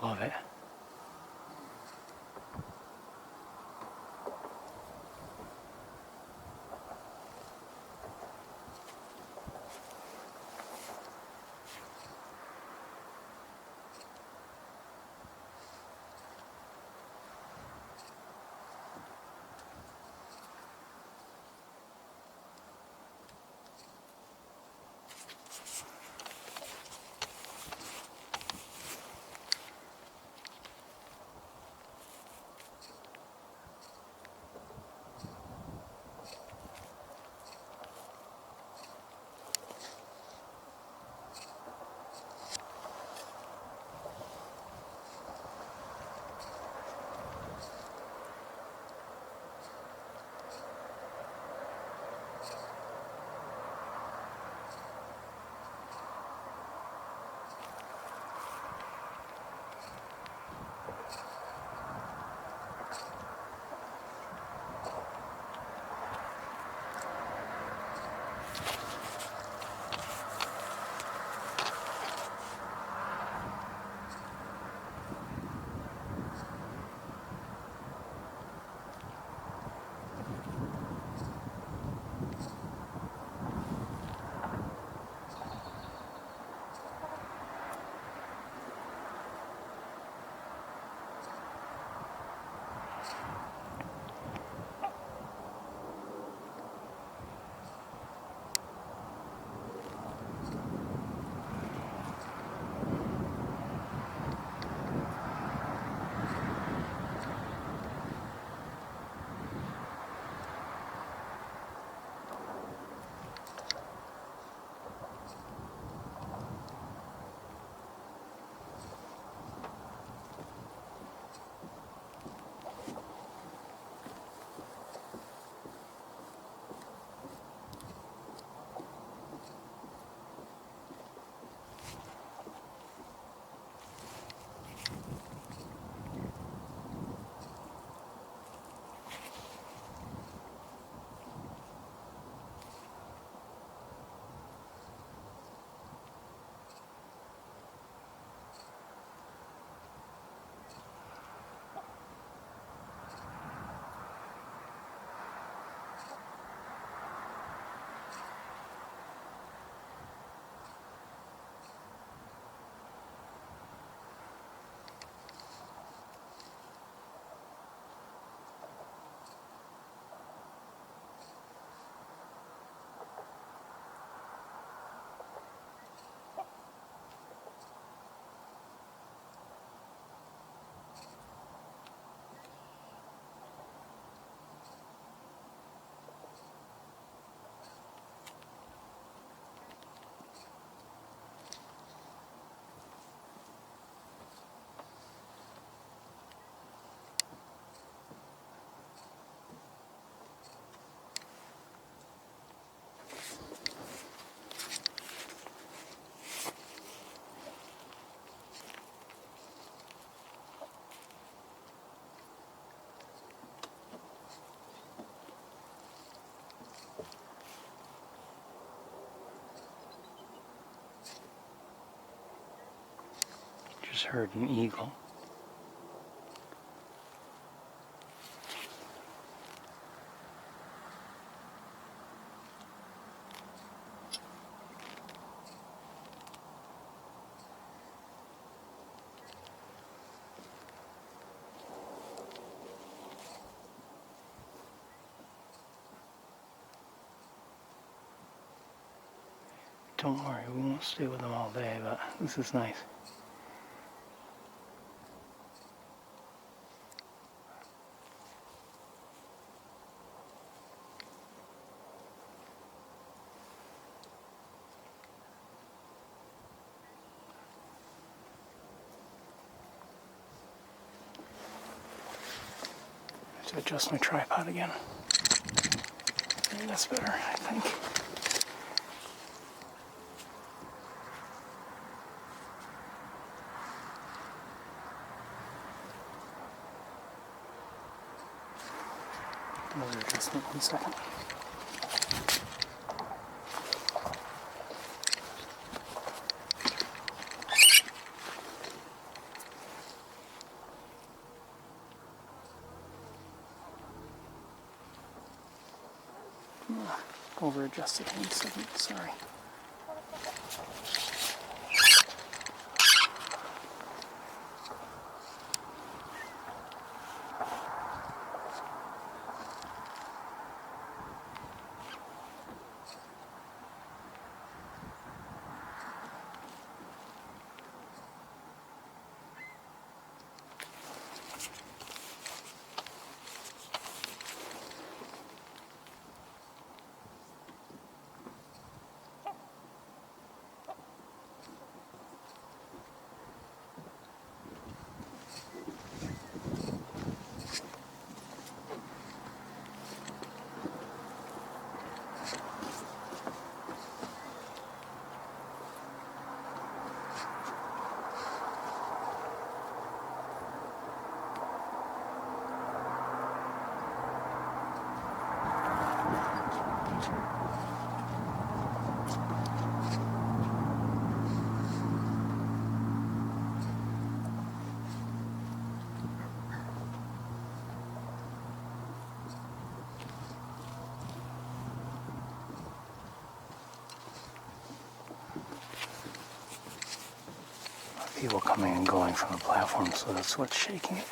Speaker 1: above it. Just heard an eagle. Don't worry, we won't stay with them all day, but this is nice. To adjust my tripod again. That's better, I think. Another adjustment, 1 second. over adjusted. 1 second, sorry. People coming and going from the platform, so that's what's shaking it.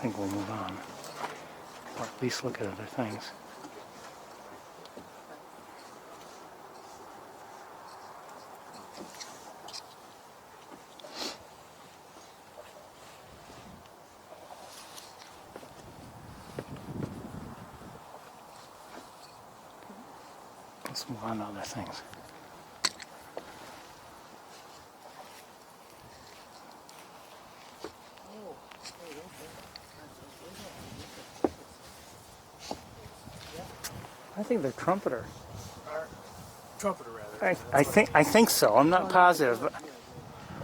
Speaker 1: think we'll move on. Or at least look at other things. Let's move on to other things. I think they're trumpeter.
Speaker 2: Trumpeter, rather.
Speaker 1: I think so. I'm not positive. But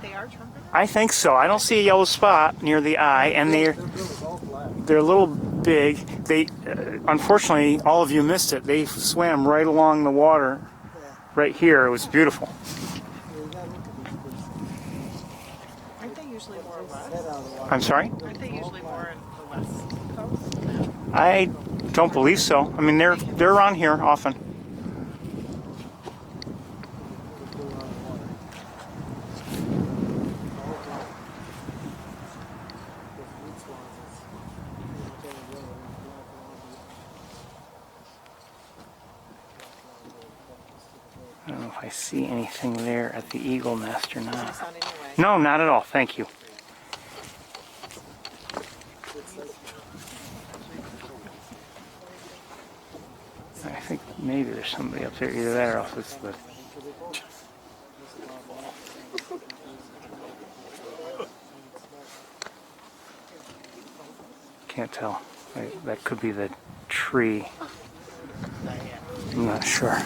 Speaker 3: They are trumpeter?
Speaker 1: I think so. I don't see a yellow spot near the eye, and they're a little big. They unfortunately, all of you missed it. They swam right along the water, right here. It was beautiful.
Speaker 3: Aren't they usually more west?
Speaker 1: I'm sorry?
Speaker 3: Aren't they usually more in the west coast?
Speaker 1: I don't believe so. I mean, they're around here often. I don't know if I see anything there at the eagle nest or not. No, not at all. Thank you. I think maybe there's somebody up there. Either that or else it's the... Can't tell. That could be the tree. I'm not sure.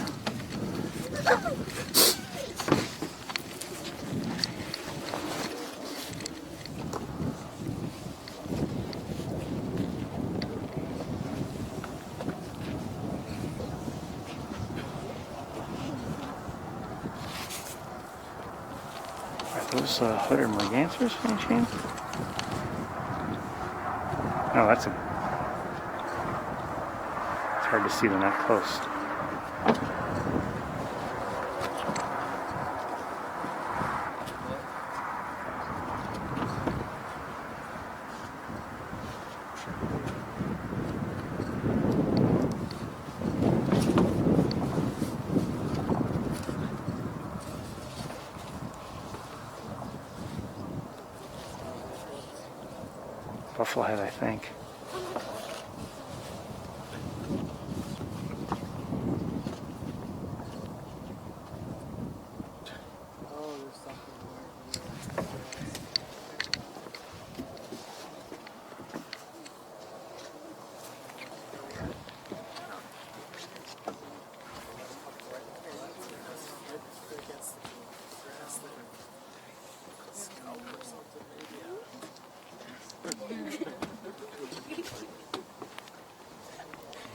Speaker 1: Are those hooded mergansers by any chance? No, that's a... It's hard to see, they're not close. Buffalo head, I think.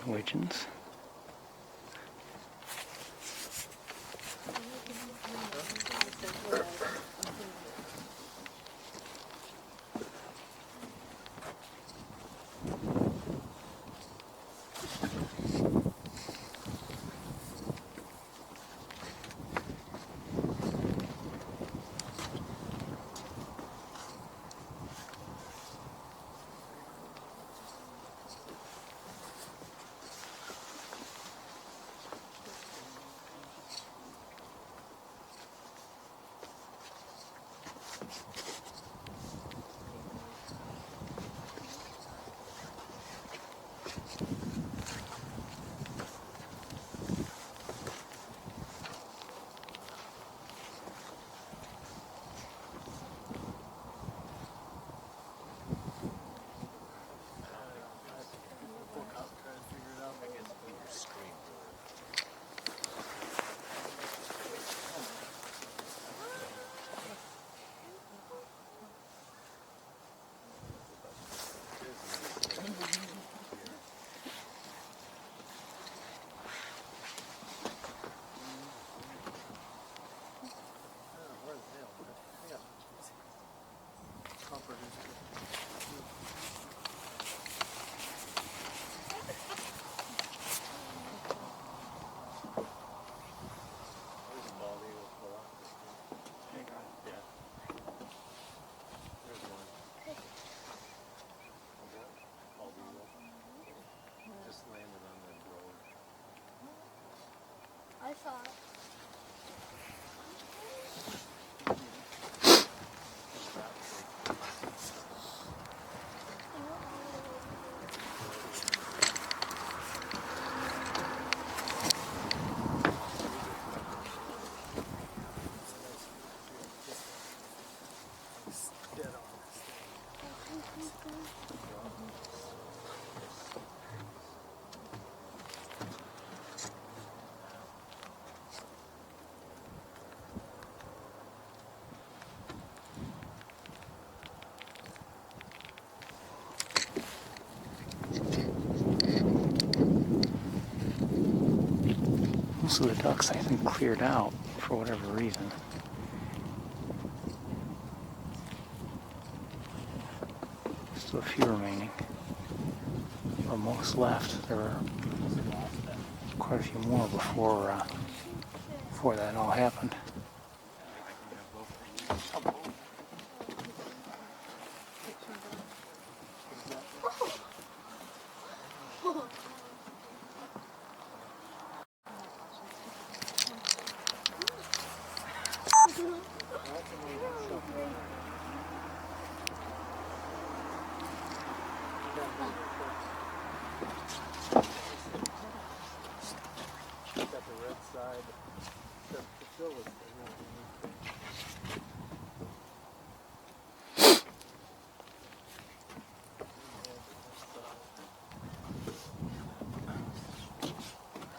Speaker 1: Widgeons. Most of the ducks, I think, cleared out for whatever reason. Still a few remaining. But most left. There were quite a few more before that all happened.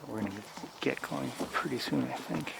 Speaker 1: We're going to get going pretty soon, I think.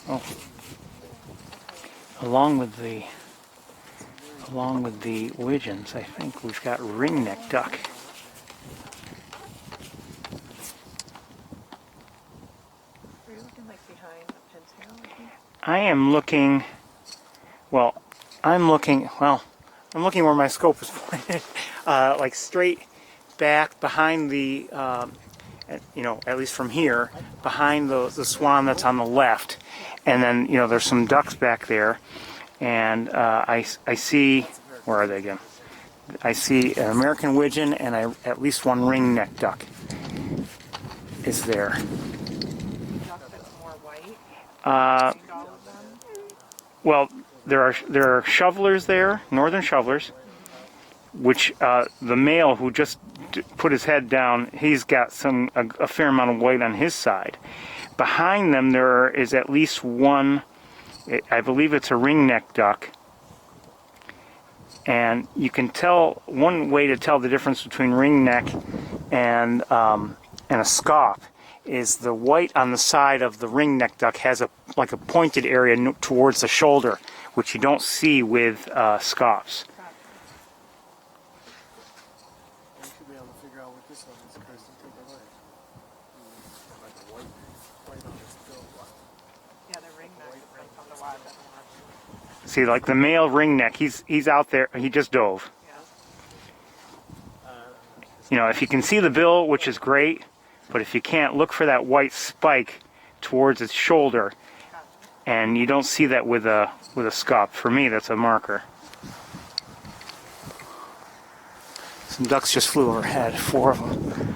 Speaker 1: Oh. Along with the widgeons, I think we've got ringneck duck.
Speaker 3: Are you looking like behind the pintail, I think?
Speaker 1: I am looking, I'm looking where my scope is pointed, like straight back behind the, at least from here, behind the swan that's on the left. And then, there's some ducks back there. And I see, where are they again? I see an American widgeon and at least one ringneck duck is there.
Speaker 3: Duck that's more white? All of them?
Speaker 1: Well, there are shovelers there, northern shovelers, which the male who just put his head down, he's got a fair amount of white on his side. Behind them there is at least one, I believe it's a ringneck duck, and you can tell, one way to tell the difference between ringneck and a scaup is the white on the side of the ringneck duck has like a pointed area towards the shoulder, which you don't see with scaups.
Speaker 2: You should be able to figure out what this one is, Kirsten. Take a look. Like a white on its bill.
Speaker 3: Yeah, the ringneck is like on the wild. Doesn't
Speaker 1: See, like the male ringneck, he's out there. He just dove.
Speaker 3: Yeah.
Speaker 1: If you can see the bill, which is great, but if you can't, look for that white spike towards its shoulder, and you don't see that with a scaup. For me, that's a marker. Some ducks just flew overhead, 4 of them.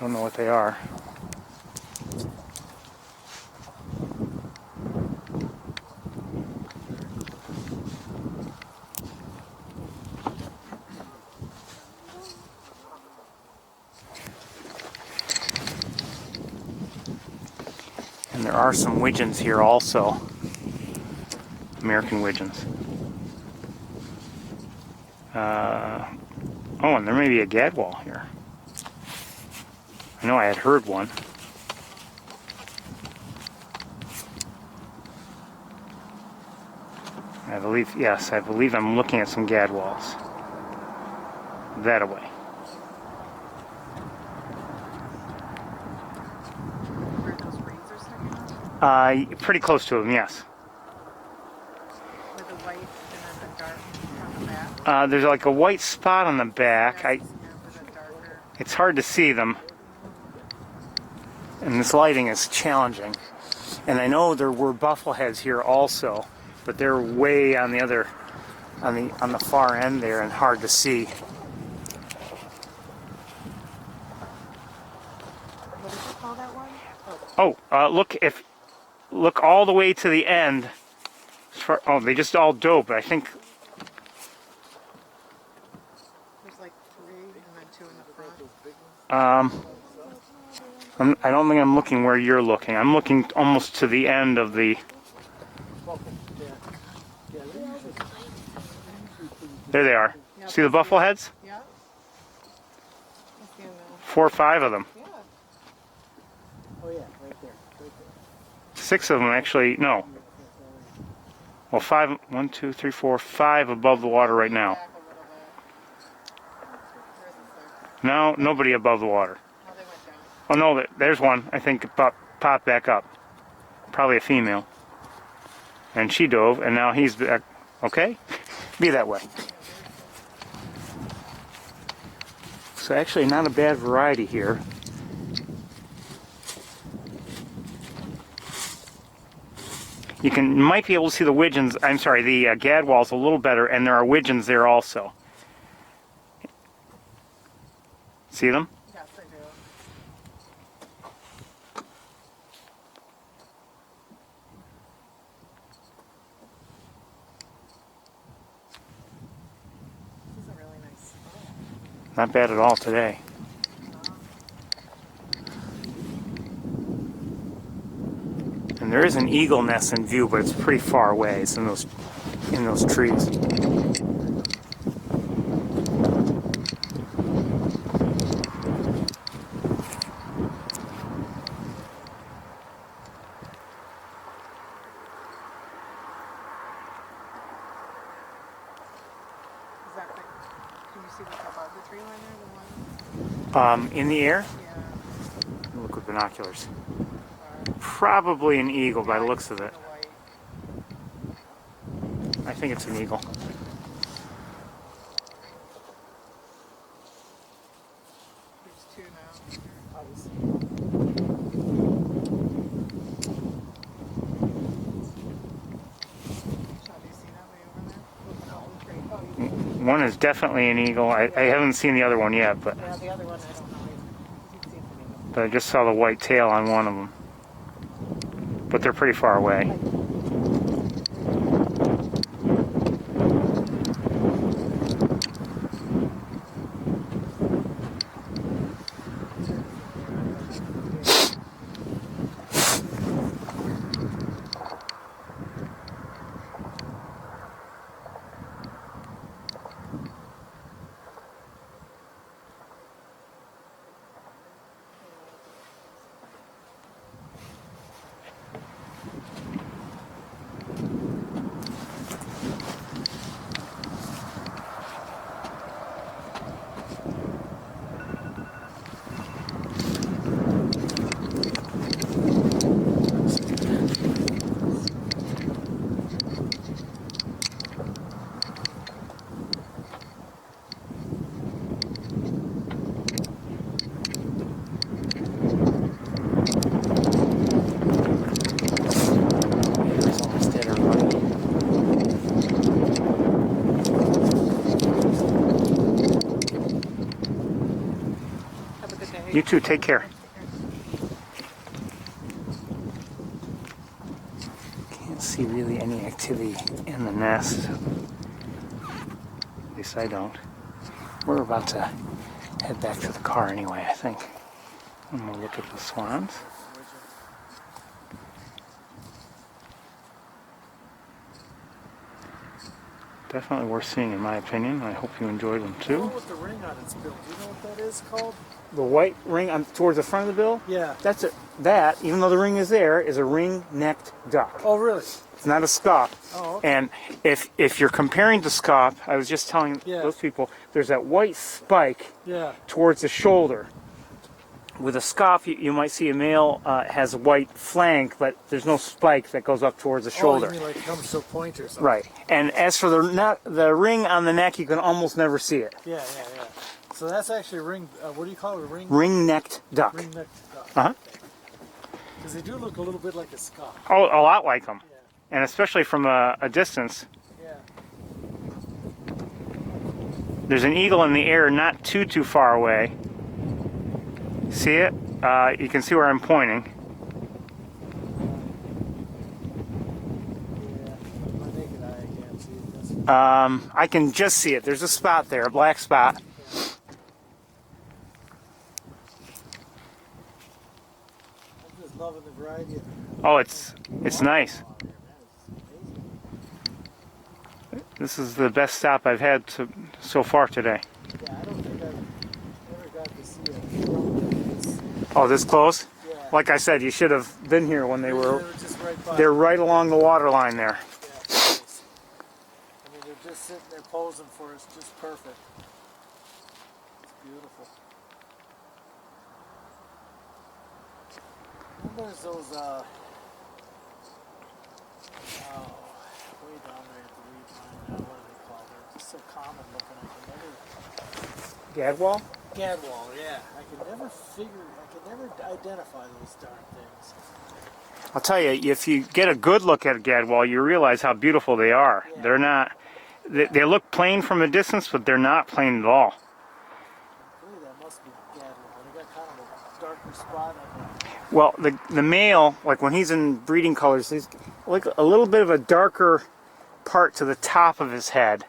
Speaker 1: Don't know what they are. And there are some widgeons here also, American widgeons. Oh, and there may be a gadwall here. I know I had heard one. I believe, yes, I believe I'm looking at some gadwalls. That away.
Speaker 3: Where those reeds are sticking up?
Speaker 1: Pretty close to them, yes.
Speaker 3: With the white and then the dark on the back?
Speaker 1: There's like a white spot on the back.
Speaker 3: Yes, with a darker.
Speaker 1: It's hard to see them. And this lighting is challenging. And I know there were buffleheads here also, but they're way on the other, on the far end there and hard to see.
Speaker 3: What did you call that one?
Speaker 1: Look all the way to the end. Oh, they just all dope. I think
Speaker 3: There's like 3 and then 2 in the front.
Speaker 1: I don't think I'm looking where you're looking. I'm looking almost to the end of the. There they are. See the buffleheads?
Speaker 3: Yeah. I see them now.
Speaker 1: 4 or 5 of them.
Speaker 3: Yeah.
Speaker 2: Oh yeah, right there.
Speaker 1: 6 of them actually. No. Well, 5. 1, 2, 3, 4, 5 above the water right now.
Speaker 3: Back a little bit. Where is this thing?
Speaker 1: Now nobody above the water.
Speaker 3: Oh, they went down.
Speaker 1: Oh no, there's one. I think it popped back up. Probably a female. And she dove, and now he's back. Okay? Be that way. So actually not a bad variety here. You might be able to see the widgeons, I'm sorry, the gadwalls a little better, and there are widgeons there also. See them?
Speaker 3: Yes, I do. This is a really nice spot.
Speaker 1: Not bad at all today. And there is an eagle nest in view, but it's pretty far away. It's in those trees.
Speaker 3: Is that the, can you see what's above the tree line there? The one?
Speaker 1: In the air?
Speaker 3: Yeah.
Speaker 1: Look with binoculars.
Speaker 3: Far.
Speaker 1: Probably an eagle by the
Speaker 3: Yeah, I
Speaker 1: looks
Speaker 3: can
Speaker 1: of
Speaker 3: see
Speaker 1: it.
Speaker 3: the white.
Speaker 1: I think it's an eagle.
Speaker 3: There's 2 now. Sean, do you see that way over there? Oh, you
Speaker 1: One is definitely an eagle. I haven't seen the other one yet, but
Speaker 3: yeah, the other one I don't know either. You can see it's an eagle.
Speaker 1: I just saw the white tail on one of them. But they're pretty far away.
Speaker 3: Have a good day.
Speaker 1: You too, take care. Can't see really any activity in the nest. At least I don't. We're about to head back to the car anyway, I think. I'm gonna look at the swans. Definitely worth seeing in my opinion. I hope you enjoyed them
Speaker 2: The
Speaker 1: too.
Speaker 2: one with the ring on its bill. Do you know what that is called?
Speaker 1: The white ring on towards the front of the bill?
Speaker 2: Yeah.
Speaker 1: That's it. That, even though the ring is there, is a ring-necked duck.
Speaker 2: Oh, really?
Speaker 1: It's not a scaup.
Speaker 2: Oh, okay.
Speaker 1: And if you're comparing to scaup, I was just telling
Speaker 2: Yeah.
Speaker 1: those people, there's that white spike
Speaker 2: Yeah.
Speaker 1: towards the shoulder. With a scaup, you might see a male has a white flank, but there's no spike that goes up towards the shoulder.
Speaker 2: Oh, you mean like it comes to a point or something?
Speaker 1: Right. And as for the ring on the neck, you can almost never see it.
Speaker 2: Yeah, yeah, yeah. So that's actually a ring. What do you call it? A ring?
Speaker 1: Ring-necked duck.
Speaker 2: Ring-necked duck.
Speaker 1: Uh-huh.
Speaker 2: Because they do look a little bit like a scaup.
Speaker 1: Oh, a lot like them.
Speaker 2: Yeah.
Speaker 1: And especially from a distance.
Speaker 2: Yeah.
Speaker 1: There's an eagle in the air not too far away. See it? You can see where I'm pointing.
Speaker 2: Yeah. My naked eye, I can't see it. That's...
Speaker 1: I can just see it. There's a spot there, a black spot.
Speaker 2: I'm just loving the variety of...
Speaker 1: Oh, it's nice.
Speaker 2: Oh, man, that is amazing.
Speaker 1: This is the best stop I've had so far today.
Speaker 2: Yeah, I don't think I've ever got to see a drone like this.
Speaker 1: Oh, this close?
Speaker 2: Yeah.
Speaker 1: Like I said, you should have been here when they were.
Speaker 2: just right by.
Speaker 1: They're right along the water line there.
Speaker 2: Yeah, nice. I mean, they're just sitting there posing for us, just perfect. It's beautiful. And there's those, way down there at the weed line, what do they call it? They're just so common looking, I can never...
Speaker 1: Gadwall?
Speaker 2: Gadwall, yeah. I can never identify those darn things.
Speaker 1: I'll tell you, if you get a good look at a gadwall, you realize how beautiful they are.
Speaker 2: Yeah.
Speaker 1: They're not. They look plain from a distance, but they're not plain at all.
Speaker 2: Really, that must be Gadwall. They got kind of a darker spot on the...
Speaker 1: Well, the male, like when he's in breeding colors, he's like a little bit of a darker part to the top of his head.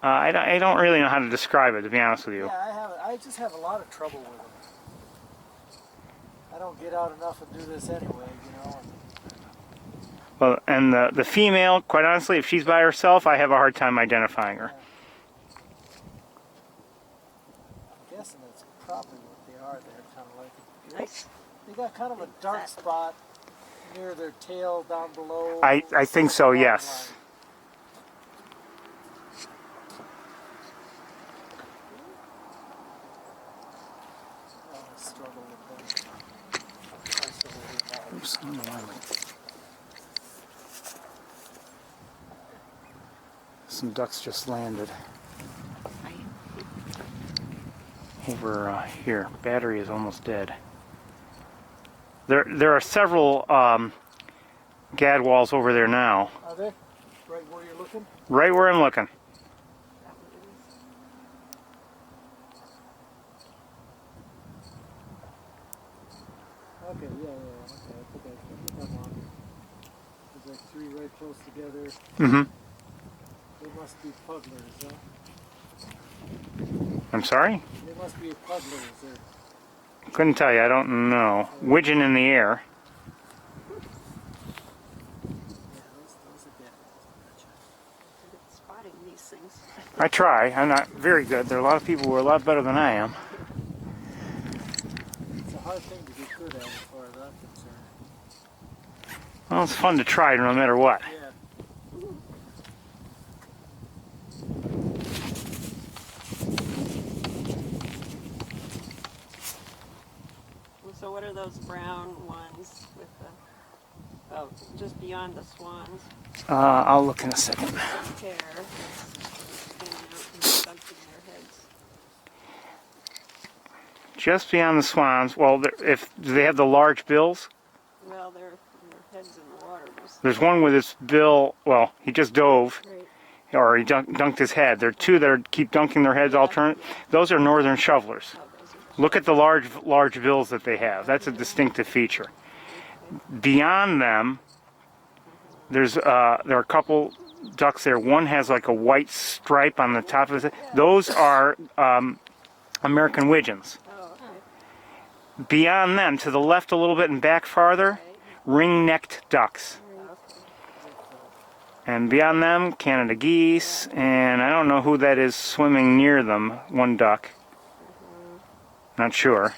Speaker 2: Okay,
Speaker 1: I don't really know how to describe it, to be honest with you.
Speaker 2: yeah, I just have a lot of trouble with them. I don't get out enough and do this anyway, you know.
Speaker 1: Well, and the female, quite honestly, if she's by herself, I have a hard time identifying her.
Speaker 2: I'm guessing that's probably what they are. They're kind of like...
Speaker 3: Nice.
Speaker 2: They got kind of a dark spot near their tail down below.
Speaker 1: I think so, yes.
Speaker 2: I struggle with them.
Speaker 1: Oops, I don't know why some ducks just landed over here. Battery is almost dead. There are several gadwalls over there now.
Speaker 2: Are they? Right where you're looking?
Speaker 1: Right where I'm looking.
Speaker 2: Okay, yeah. Okay, I think I'm on. There's like three right close together.
Speaker 1: Mm-hmm.
Speaker 2: They must be pugglers, huh?
Speaker 1: I'm sorry?
Speaker 2: They must be pugglers.
Speaker 1: Couldn't tell you. I don't know. Widgeon in the air.
Speaker 2: Yeah, those are good.
Speaker 3: Good at spotting these things.
Speaker 1: I try. I'm not very good. There are a lot of people who are a lot better than I am.
Speaker 2: It's a hard thing to get good at as far as I'm concerned.
Speaker 1: Well, it's fun to try no matter what.
Speaker 2: Yeah.
Speaker 3: So what are those brown ones with the, oh, just beyond the swans?
Speaker 1: I'll look in a second.
Speaker 3: Hair standing out and sunk in their heads.
Speaker 1: Just beyond the swans. Well, do they have the large bills?
Speaker 3: Well, their heads in the water.
Speaker 1: There's one with his bill. Well, he just dove,
Speaker 3: Right.
Speaker 1: or he dunked his head. There are two that keep dunking their heads alternate. Those are northern shovelers.
Speaker 3: Oh, those are
Speaker 1: Look at the large bills that they have. That's a distinctive feature. Beyond them, there are a couple ducks there. One has like a white stripe on the top of his head. Those are American widgeons.
Speaker 3: Oh, okay.
Speaker 1: Beyond them, to the left a little bit and back farther, ring-necked ducks.
Speaker 3: Okay.
Speaker 1: And beyond them, Canada geese, and I don't know who that is swimming near them. One duck. Not sure.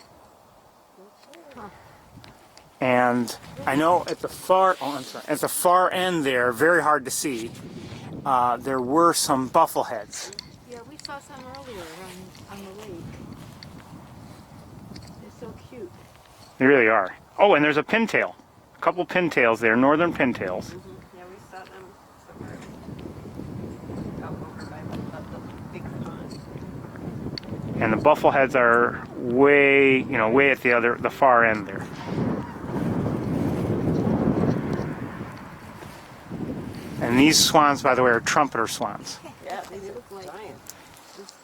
Speaker 1: And I know at the far, at the far end there, very hard to see, there were some buffleheads.
Speaker 4: Yeah, we saw some earlier on the lake. They're so cute.
Speaker 1: They really are. Oh, and there's a pintail. A couple pintails there, northern pintails.
Speaker 3: Yeah, we saw them somewhere out over by the big pond.
Speaker 1: And the buffleheads are way, way at the far end there. And these swans, by the way, are trumpeter swans.
Speaker 3: Yeah, they
Speaker 4: They look like
Speaker 3: giant.
Speaker 4: just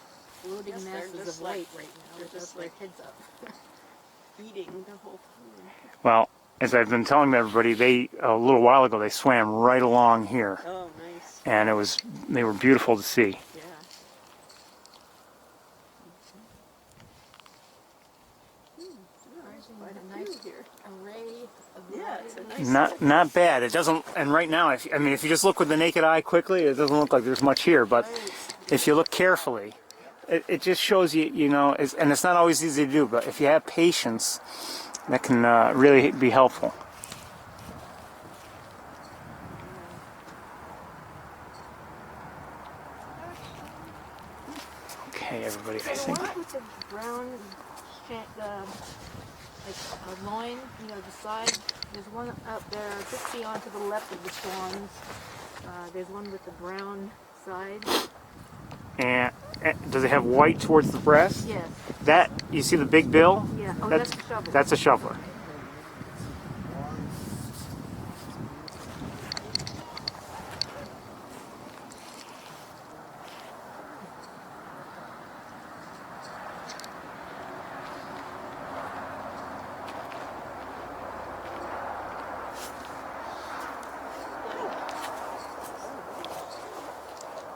Speaker 4: floating
Speaker 3: Yes, they're
Speaker 4: masses
Speaker 3: just
Speaker 4: of light
Speaker 3: like-
Speaker 4: right now.
Speaker 3: they're
Speaker 4: With
Speaker 3: just
Speaker 4: their
Speaker 3: like-
Speaker 4: heads up.
Speaker 3: Eating the whole food.
Speaker 1: Well, as I've been telling everybody, a little while ago, they swam right along here.
Speaker 3: Oh, nice.
Speaker 1: And they were beautiful to see.
Speaker 3: Yeah.
Speaker 4: Quite a nice array of
Speaker 3: Yeah, it's a
Speaker 4: varieties.
Speaker 3: nice.
Speaker 1: Not bad. It doesn't, and right now, if you just look with the naked eye quickly, it doesn't look like there's much here. But if you look carefully, it just shows you, and it's not always easy to do. But if you have patience, that can really be helpful. Okay, everybody, I
Speaker 4: So the
Speaker 1: think.
Speaker 4: one with the brown, loin, the side, there's one up there just beyond to the left of the swans. There's one with the brown side.
Speaker 1: And does it have white towards the breast?
Speaker 4: Yes.
Speaker 1: That, you see the big bill?
Speaker 4: Yeah. Oh,
Speaker 1: That's
Speaker 4: that's the shovel.
Speaker 1: That's a shoveler.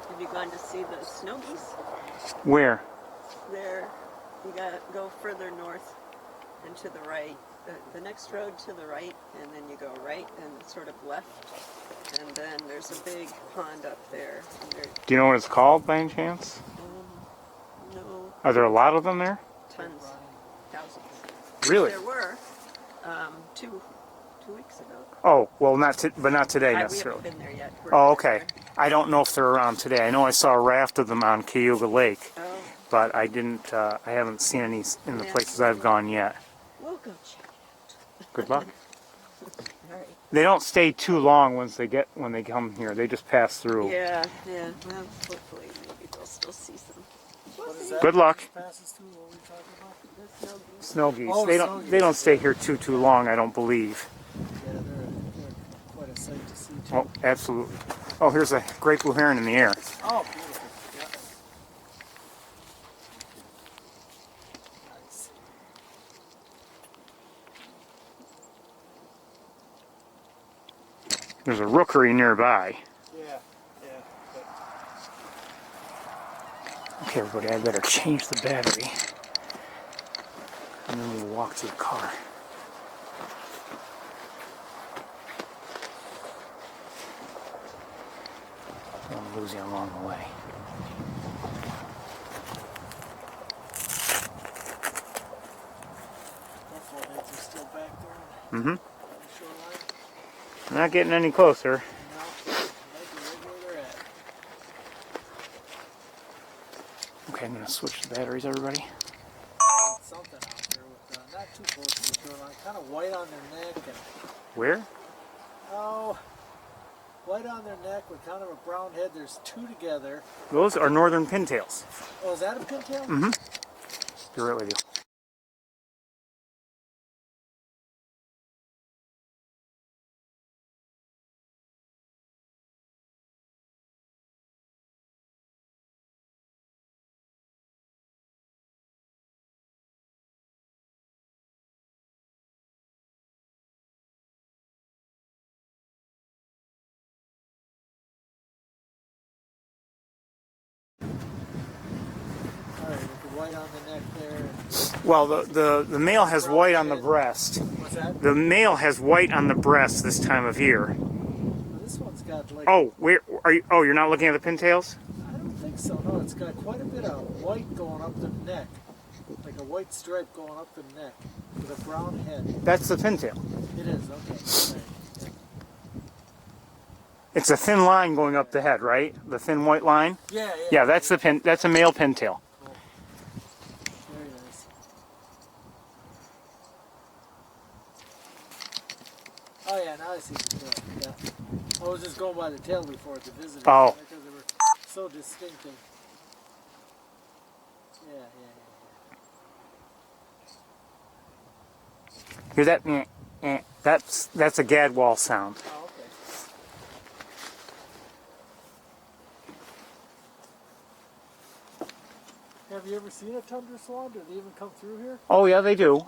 Speaker 3: Have you gone to see the snow geese?
Speaker 1: Where?
Speaker 3: There, you gotta go further north and to the right. The next road to the right, and then you go right and sort of left. And then there's a big pond up there. And there,
Speaker 1: Do you know what it's called by any chance?
Speaker 3: no,
Speaker 1: Are there a lot of them there?
Speaker 3: tons, thousands.
Speaker 1: Really?
Speaker 3: There were two weeks ago.
Speaker 1: Oh, well, but not today
Speaker 3: We haven't
Speaker 1: necessarily.
Speaker 3: been there yet. We're
Speaker 1: Oh,
Speaker 3: headed
Speaker 1: okay. I don't know if they're around today. I know I saw a raft of them on Cayuga Lake,
Speaker 3: there. Oh,
Speaker 1: but I didn't. I haven't seen any in the
Speaker 3: Yeah.
Speaker 1: places I've gone yet.
Speaker 3: we'll go check it
Speaker 1: Good luck.
Speaker 3: out. All right.
Speaker 1: They don't stay too long when they come here. They just pass through.
Speaker 3: Yeah, yeah. Well, hopefully maybe they'll still see some.
Speaker 2: What is that?
Speaker 1: Good luck.
Speaker 2: Passes through, what are we talking about?
Speaker 3: The snow geese.
Speaker 1: Snow geese.
Speaker 2: Oh,
Speaker 1: they
Speaker 2: snow
Speaker 1: don't.
Speaker 2: geese.
Speaker 1: They don't stay here too long. I don't believe.
Speaker 2: Yeah, they're quite a sight to see too.
Speaker 1: Oh, absolutely. Oh, here's a great blue heron in the air.
Speaker 2: Oh, beautiful. Yeah. Nice.
Speaker 1: There's a rookery nearby.
Speaker 2: Yeah, yeah. But
Speaker 1: Okay, everybody, I better change the battery. And then we'll walk to the car. I don't lose you along the way.
Speaker 2: buffalo heads are still back there
Speaker 1: Mm-hmm.
Speaker 2: on the shoreline.
Speaker 1: Not getting any closer.
Speaker 2: No, might be right where they're at.
Speaker 1: Okay, I'm going to switch the batteries, everybody.
Speaker 2: Something out there with not too close to the shoreline, kind of white on their neck and
Speaker 1: Where?
Speaker 2: oh, white on their neck with kind of a brown head. There's two together.
Speaker 1: Those are northern pintails.
Speaker 2: Oh, is that a pintail?
Speaker 1: Mm-hmm. Be right with you.
Speaker 2: All right, with the white on the neck there. And
Speaker 1: Well, the male has white on the breast.
Speaker 2: what's that?
Speaker 1: The male has white on the breast this time of year.
Speaker 2: Well, this one's got like...
Speaker 1: Oh, where are you? Oh, you're not looking at the pintails?
Speaker 2: I don't think so. No, it's got quite a bit of white going up the neck. Like a white stripe going up the neck with a brown head.
Speaker 1: That's the pintail.
Speaker 2: It is, okay. Right.
Speaker 1: It's a thin line going up the head, right? The thin white line?
Speaker 2: Yeah.
Speaker 1: Yeah, that's the pin. That's a male pintail.
Speaker 2: Cool. Very nice. Oh yeah, now I see the tail. Yeah. I was just going by the tail before at the visitors.
Speaker 1: Oh.
Speaker 2: Because they were so distinctive. Yeah.
Speaker 1: Hear that? That's a gadwall sound.
Speaker 2: Oh, okay. Have you ever seen a tundra swan? Do they even come through here?
Speaker 1: Oh yeah, they do.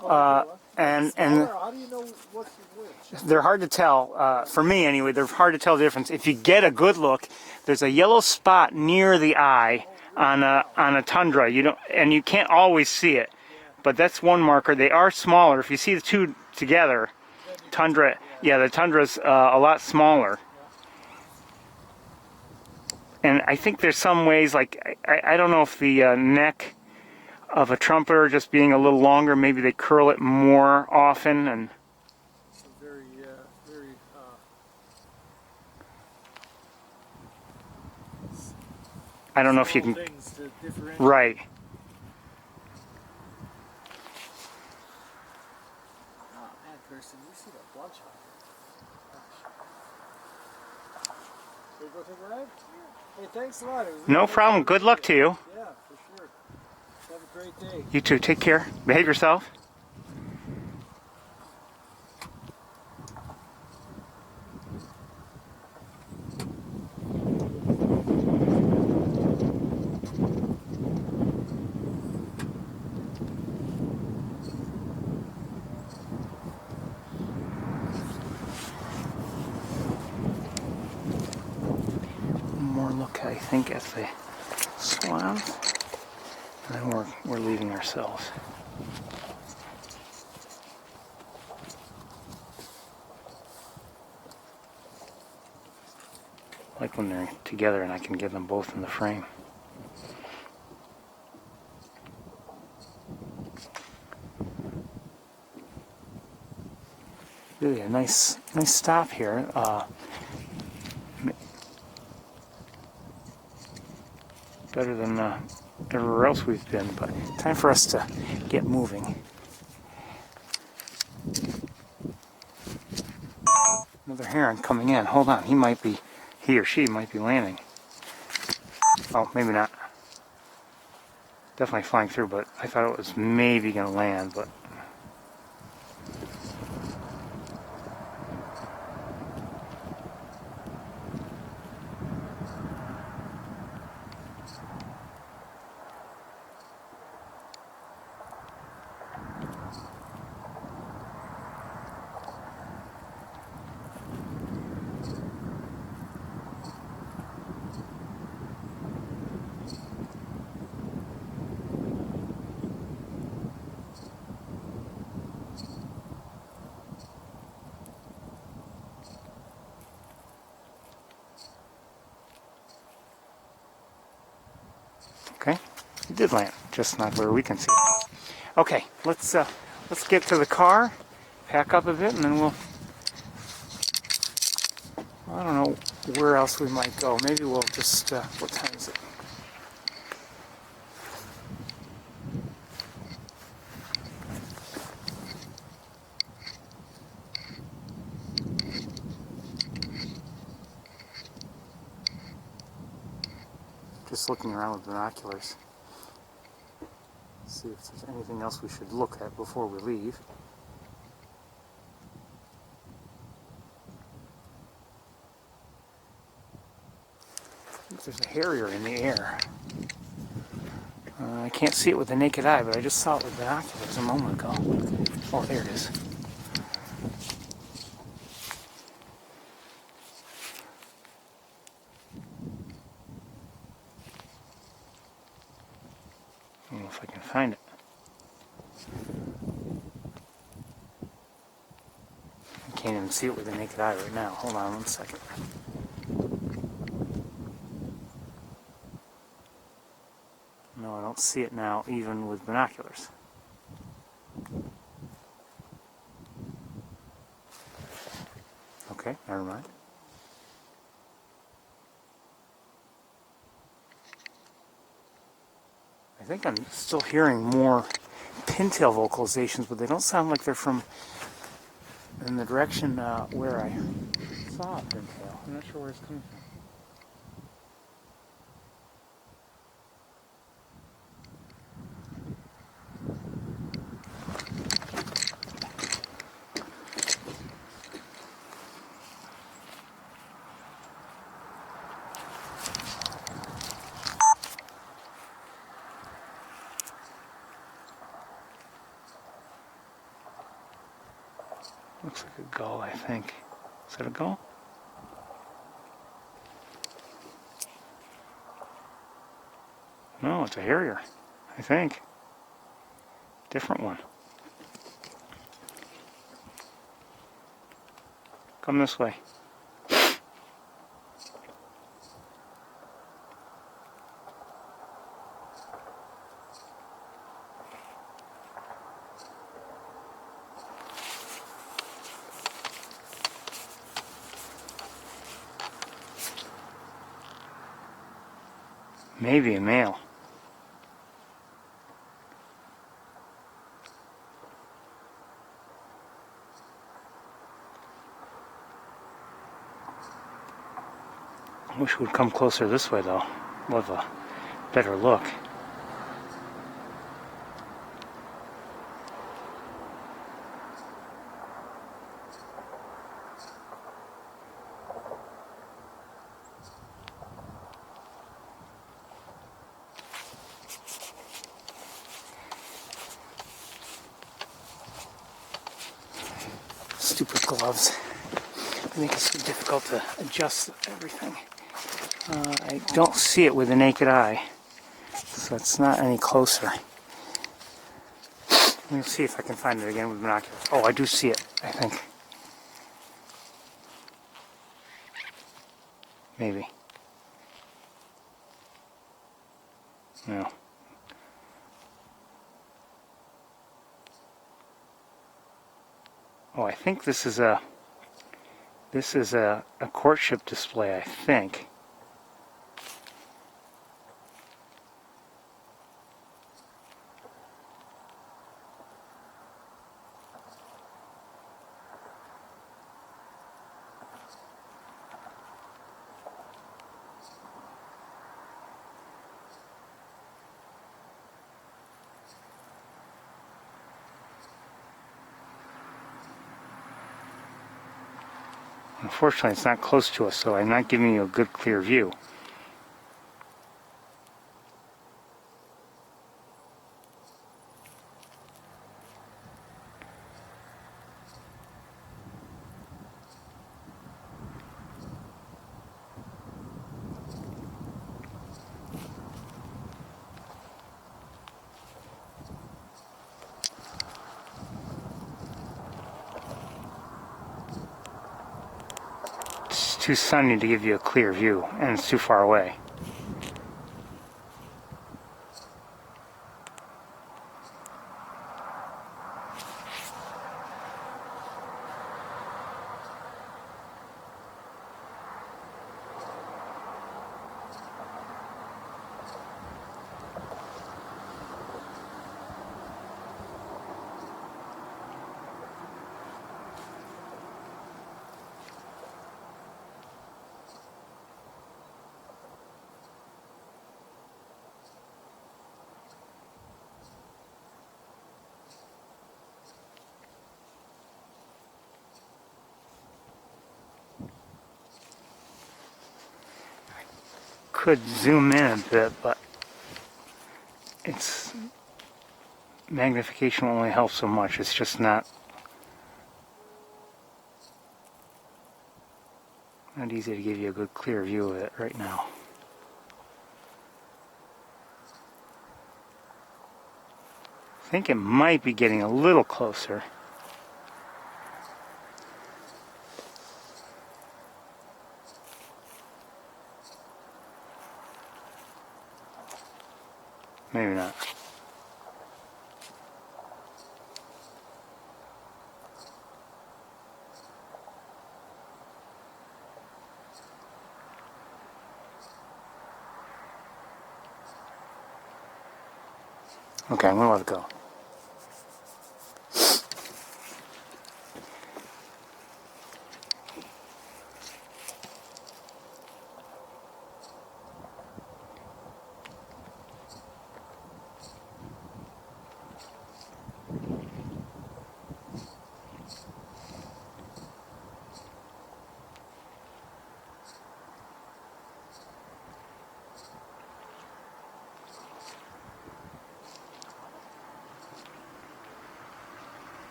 Speaker 2: And
Speaker 1: And
Speaker 2: how do you know what's which?
Speaker 1: they're hard to tell. For me, anyway, they're hard to tell the difference. If you get a good look, there's a yellow spot near the eye on a tundra. And you can't always see it, but that's one marker. They are smaller. If you see the two together, tundra. Yeah, the tundra's a lot smaller. And I think there's some ways, like, I don't know if the neck of a trumpeter just being a little longer, maybe they curl it more often. And
Speaker 2: It's a very
Speaker 1: I don't know if you
Speaker 2: small
Speaker 1: can,
Speaker 2: things to differentiate.
Speaker 1: right.
Speaker 2: Oh man, Kirsten, you see that bunch on here. Gosh. So you go take a ride? Hey, thanks a lot. It was
Speaker 1: No
Speaker 2: really
Speaker 1: problem.
Speaker 2: nice
Speaker 1: Good
Speaker 2: to
Speaker 1: luck
Speaker 2: meet
Speaker 1: to you.
Speaker 2: Yeah, for sure. Have a great day.
Speaker 1: You too. Take care. Behave yourself. More look, I think, at the swans, and then we're leaving ourselves. Like when they're together and I can get them both in the frame. Really a nice stop here. Better than everywhere else we've been, but time for us to get moving. Another heron coming in. Hold on, he or she might be landing. Oh, maybe not. Definitely flying through, but I thought it was maybe going to land, but... Okay, it did land, just not where we can see it. Okay, let's get to the car, pack up a bit, and then I don't know where else we might go. Maybe we'll just, what time is it? Just looking around with binoculars. See if there's anything else we should look at before we leave. I think there's a harrier in the air. I can't see it with the naked eye, but I just saw it with binoculars a moment ago. Oh, there it is. I don't know if I can find it. I can't even see it with the naked eye right now. Hold on one second. don't see it now even with binoculars. Okay, never mind. I think I'm still hearing more pintail vocalizations, but they don't sound like they're from in the direction where I saw a pintail. I'm not sure where it's coming from. Looks like a gull, I think. Is that a gull? No, it's a harrier, I think. Different one. Come this way. Maybe a male. I wish we'd come closer this way though. We'll have a better look. Stupid gloves. They make it so difficult to adjust everything. I don't see it with the naked eye, so it's not any closer. Let me see if I can find it again with binoculars. Oh, I do see it, I think. Maybe. No. Oh, I think this is a courtship display, I think. Unfortunately, it's not close to us, so I'm not giving you a good, clear view. It's too sunny to give you a clear view, and it's too far away. Could zoom in a bit, but its magnification will only help so much. It's just not easy to give you a good clear view of it right now. I think it might be getting a little closer. Maybe not. Okay, I'm gonna let it go.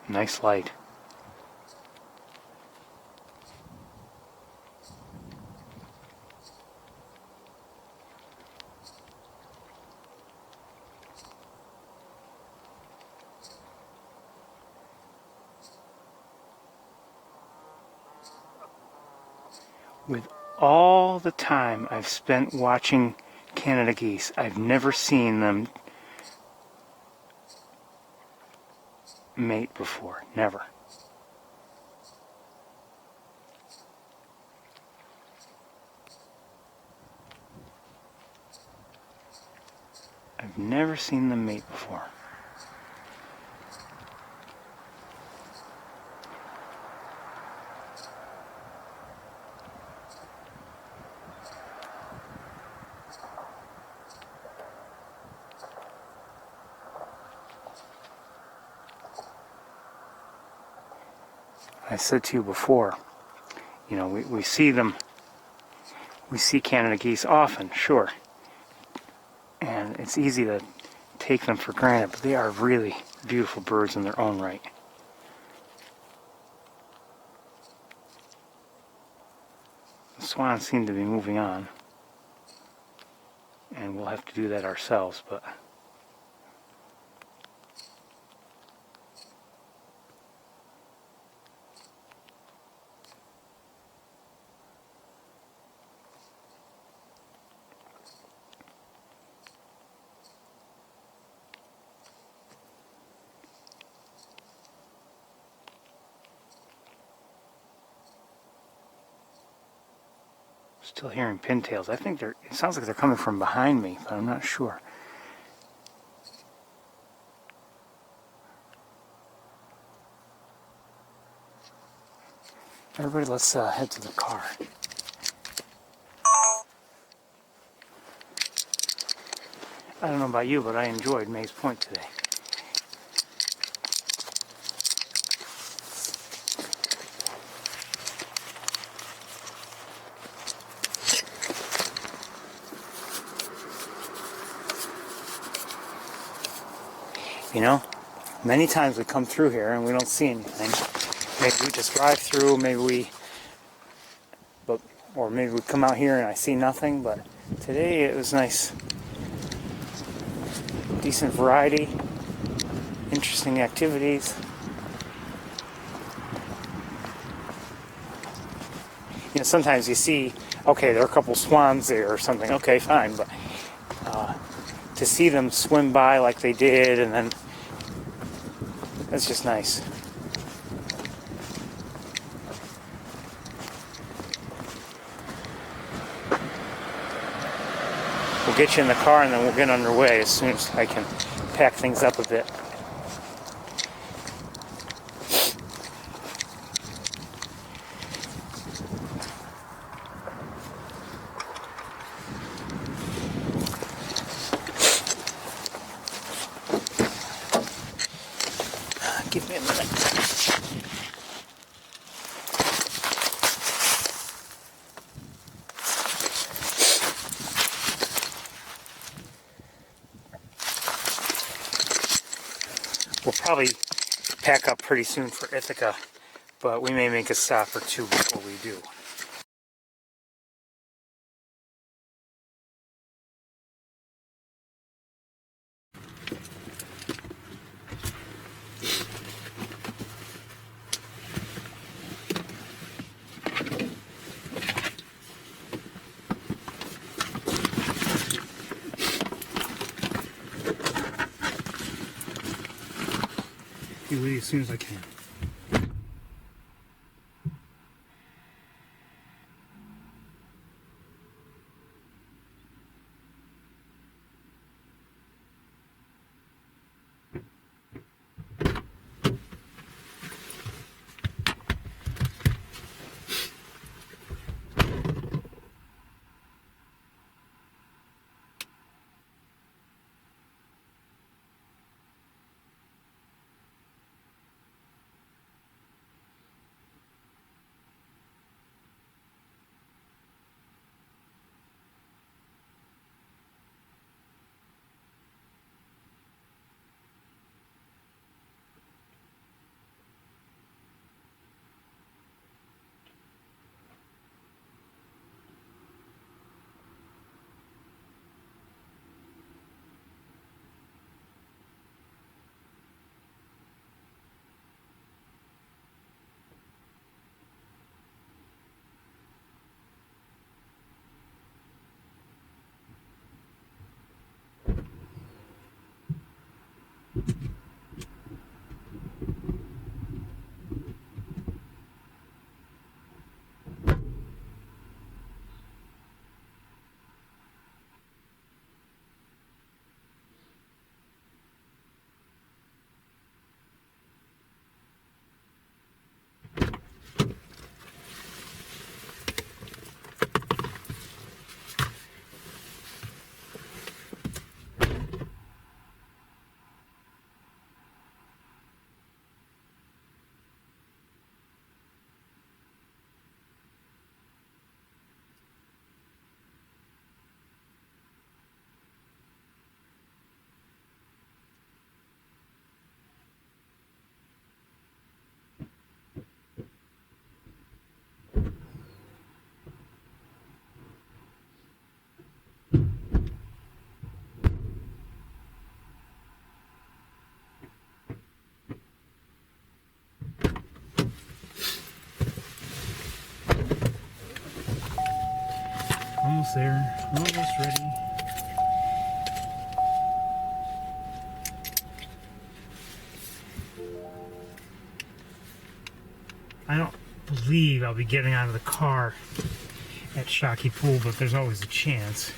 Speaker 1: Nice light. With all the time I've spent watching Canada geese, I've never seen them mate before. Never. I've never seen them mate before. I said to you before, you know, we see them, we see Canada geese often, sure. And it's easy to take them for granted, but they are really beautiful birds in their own right. The swans seem to be moving on, and we'll have to do that ourselves, but still hearing pintails. I think it sounds like they're coming from behind me, but I'm not sure. Everybody, let's head to the car. I don't know about you, but I enjoyed May's Point today. You know, many times we come through here and we don't see anything. Maybe we just drive through, or maybe we come out here and I see nothing, but today it was nice. Decent variety, interesting activities. You know, sometimes you see, okay, there are a couple swans there or something, okay, fine, but to see them swim by like they did, and then that's just nice. We'll get you in the car and then we'll get underway as soon as I can pack things up a bit. Give me a minute. We'll probably pack up pretty soon for Ithaca, but we may make a stop or two before we do. Be with you as soon as I can. Almost there. Almost ready. I don't believe I'll be getting out of the car at Shockey Pool, but there's always a chance.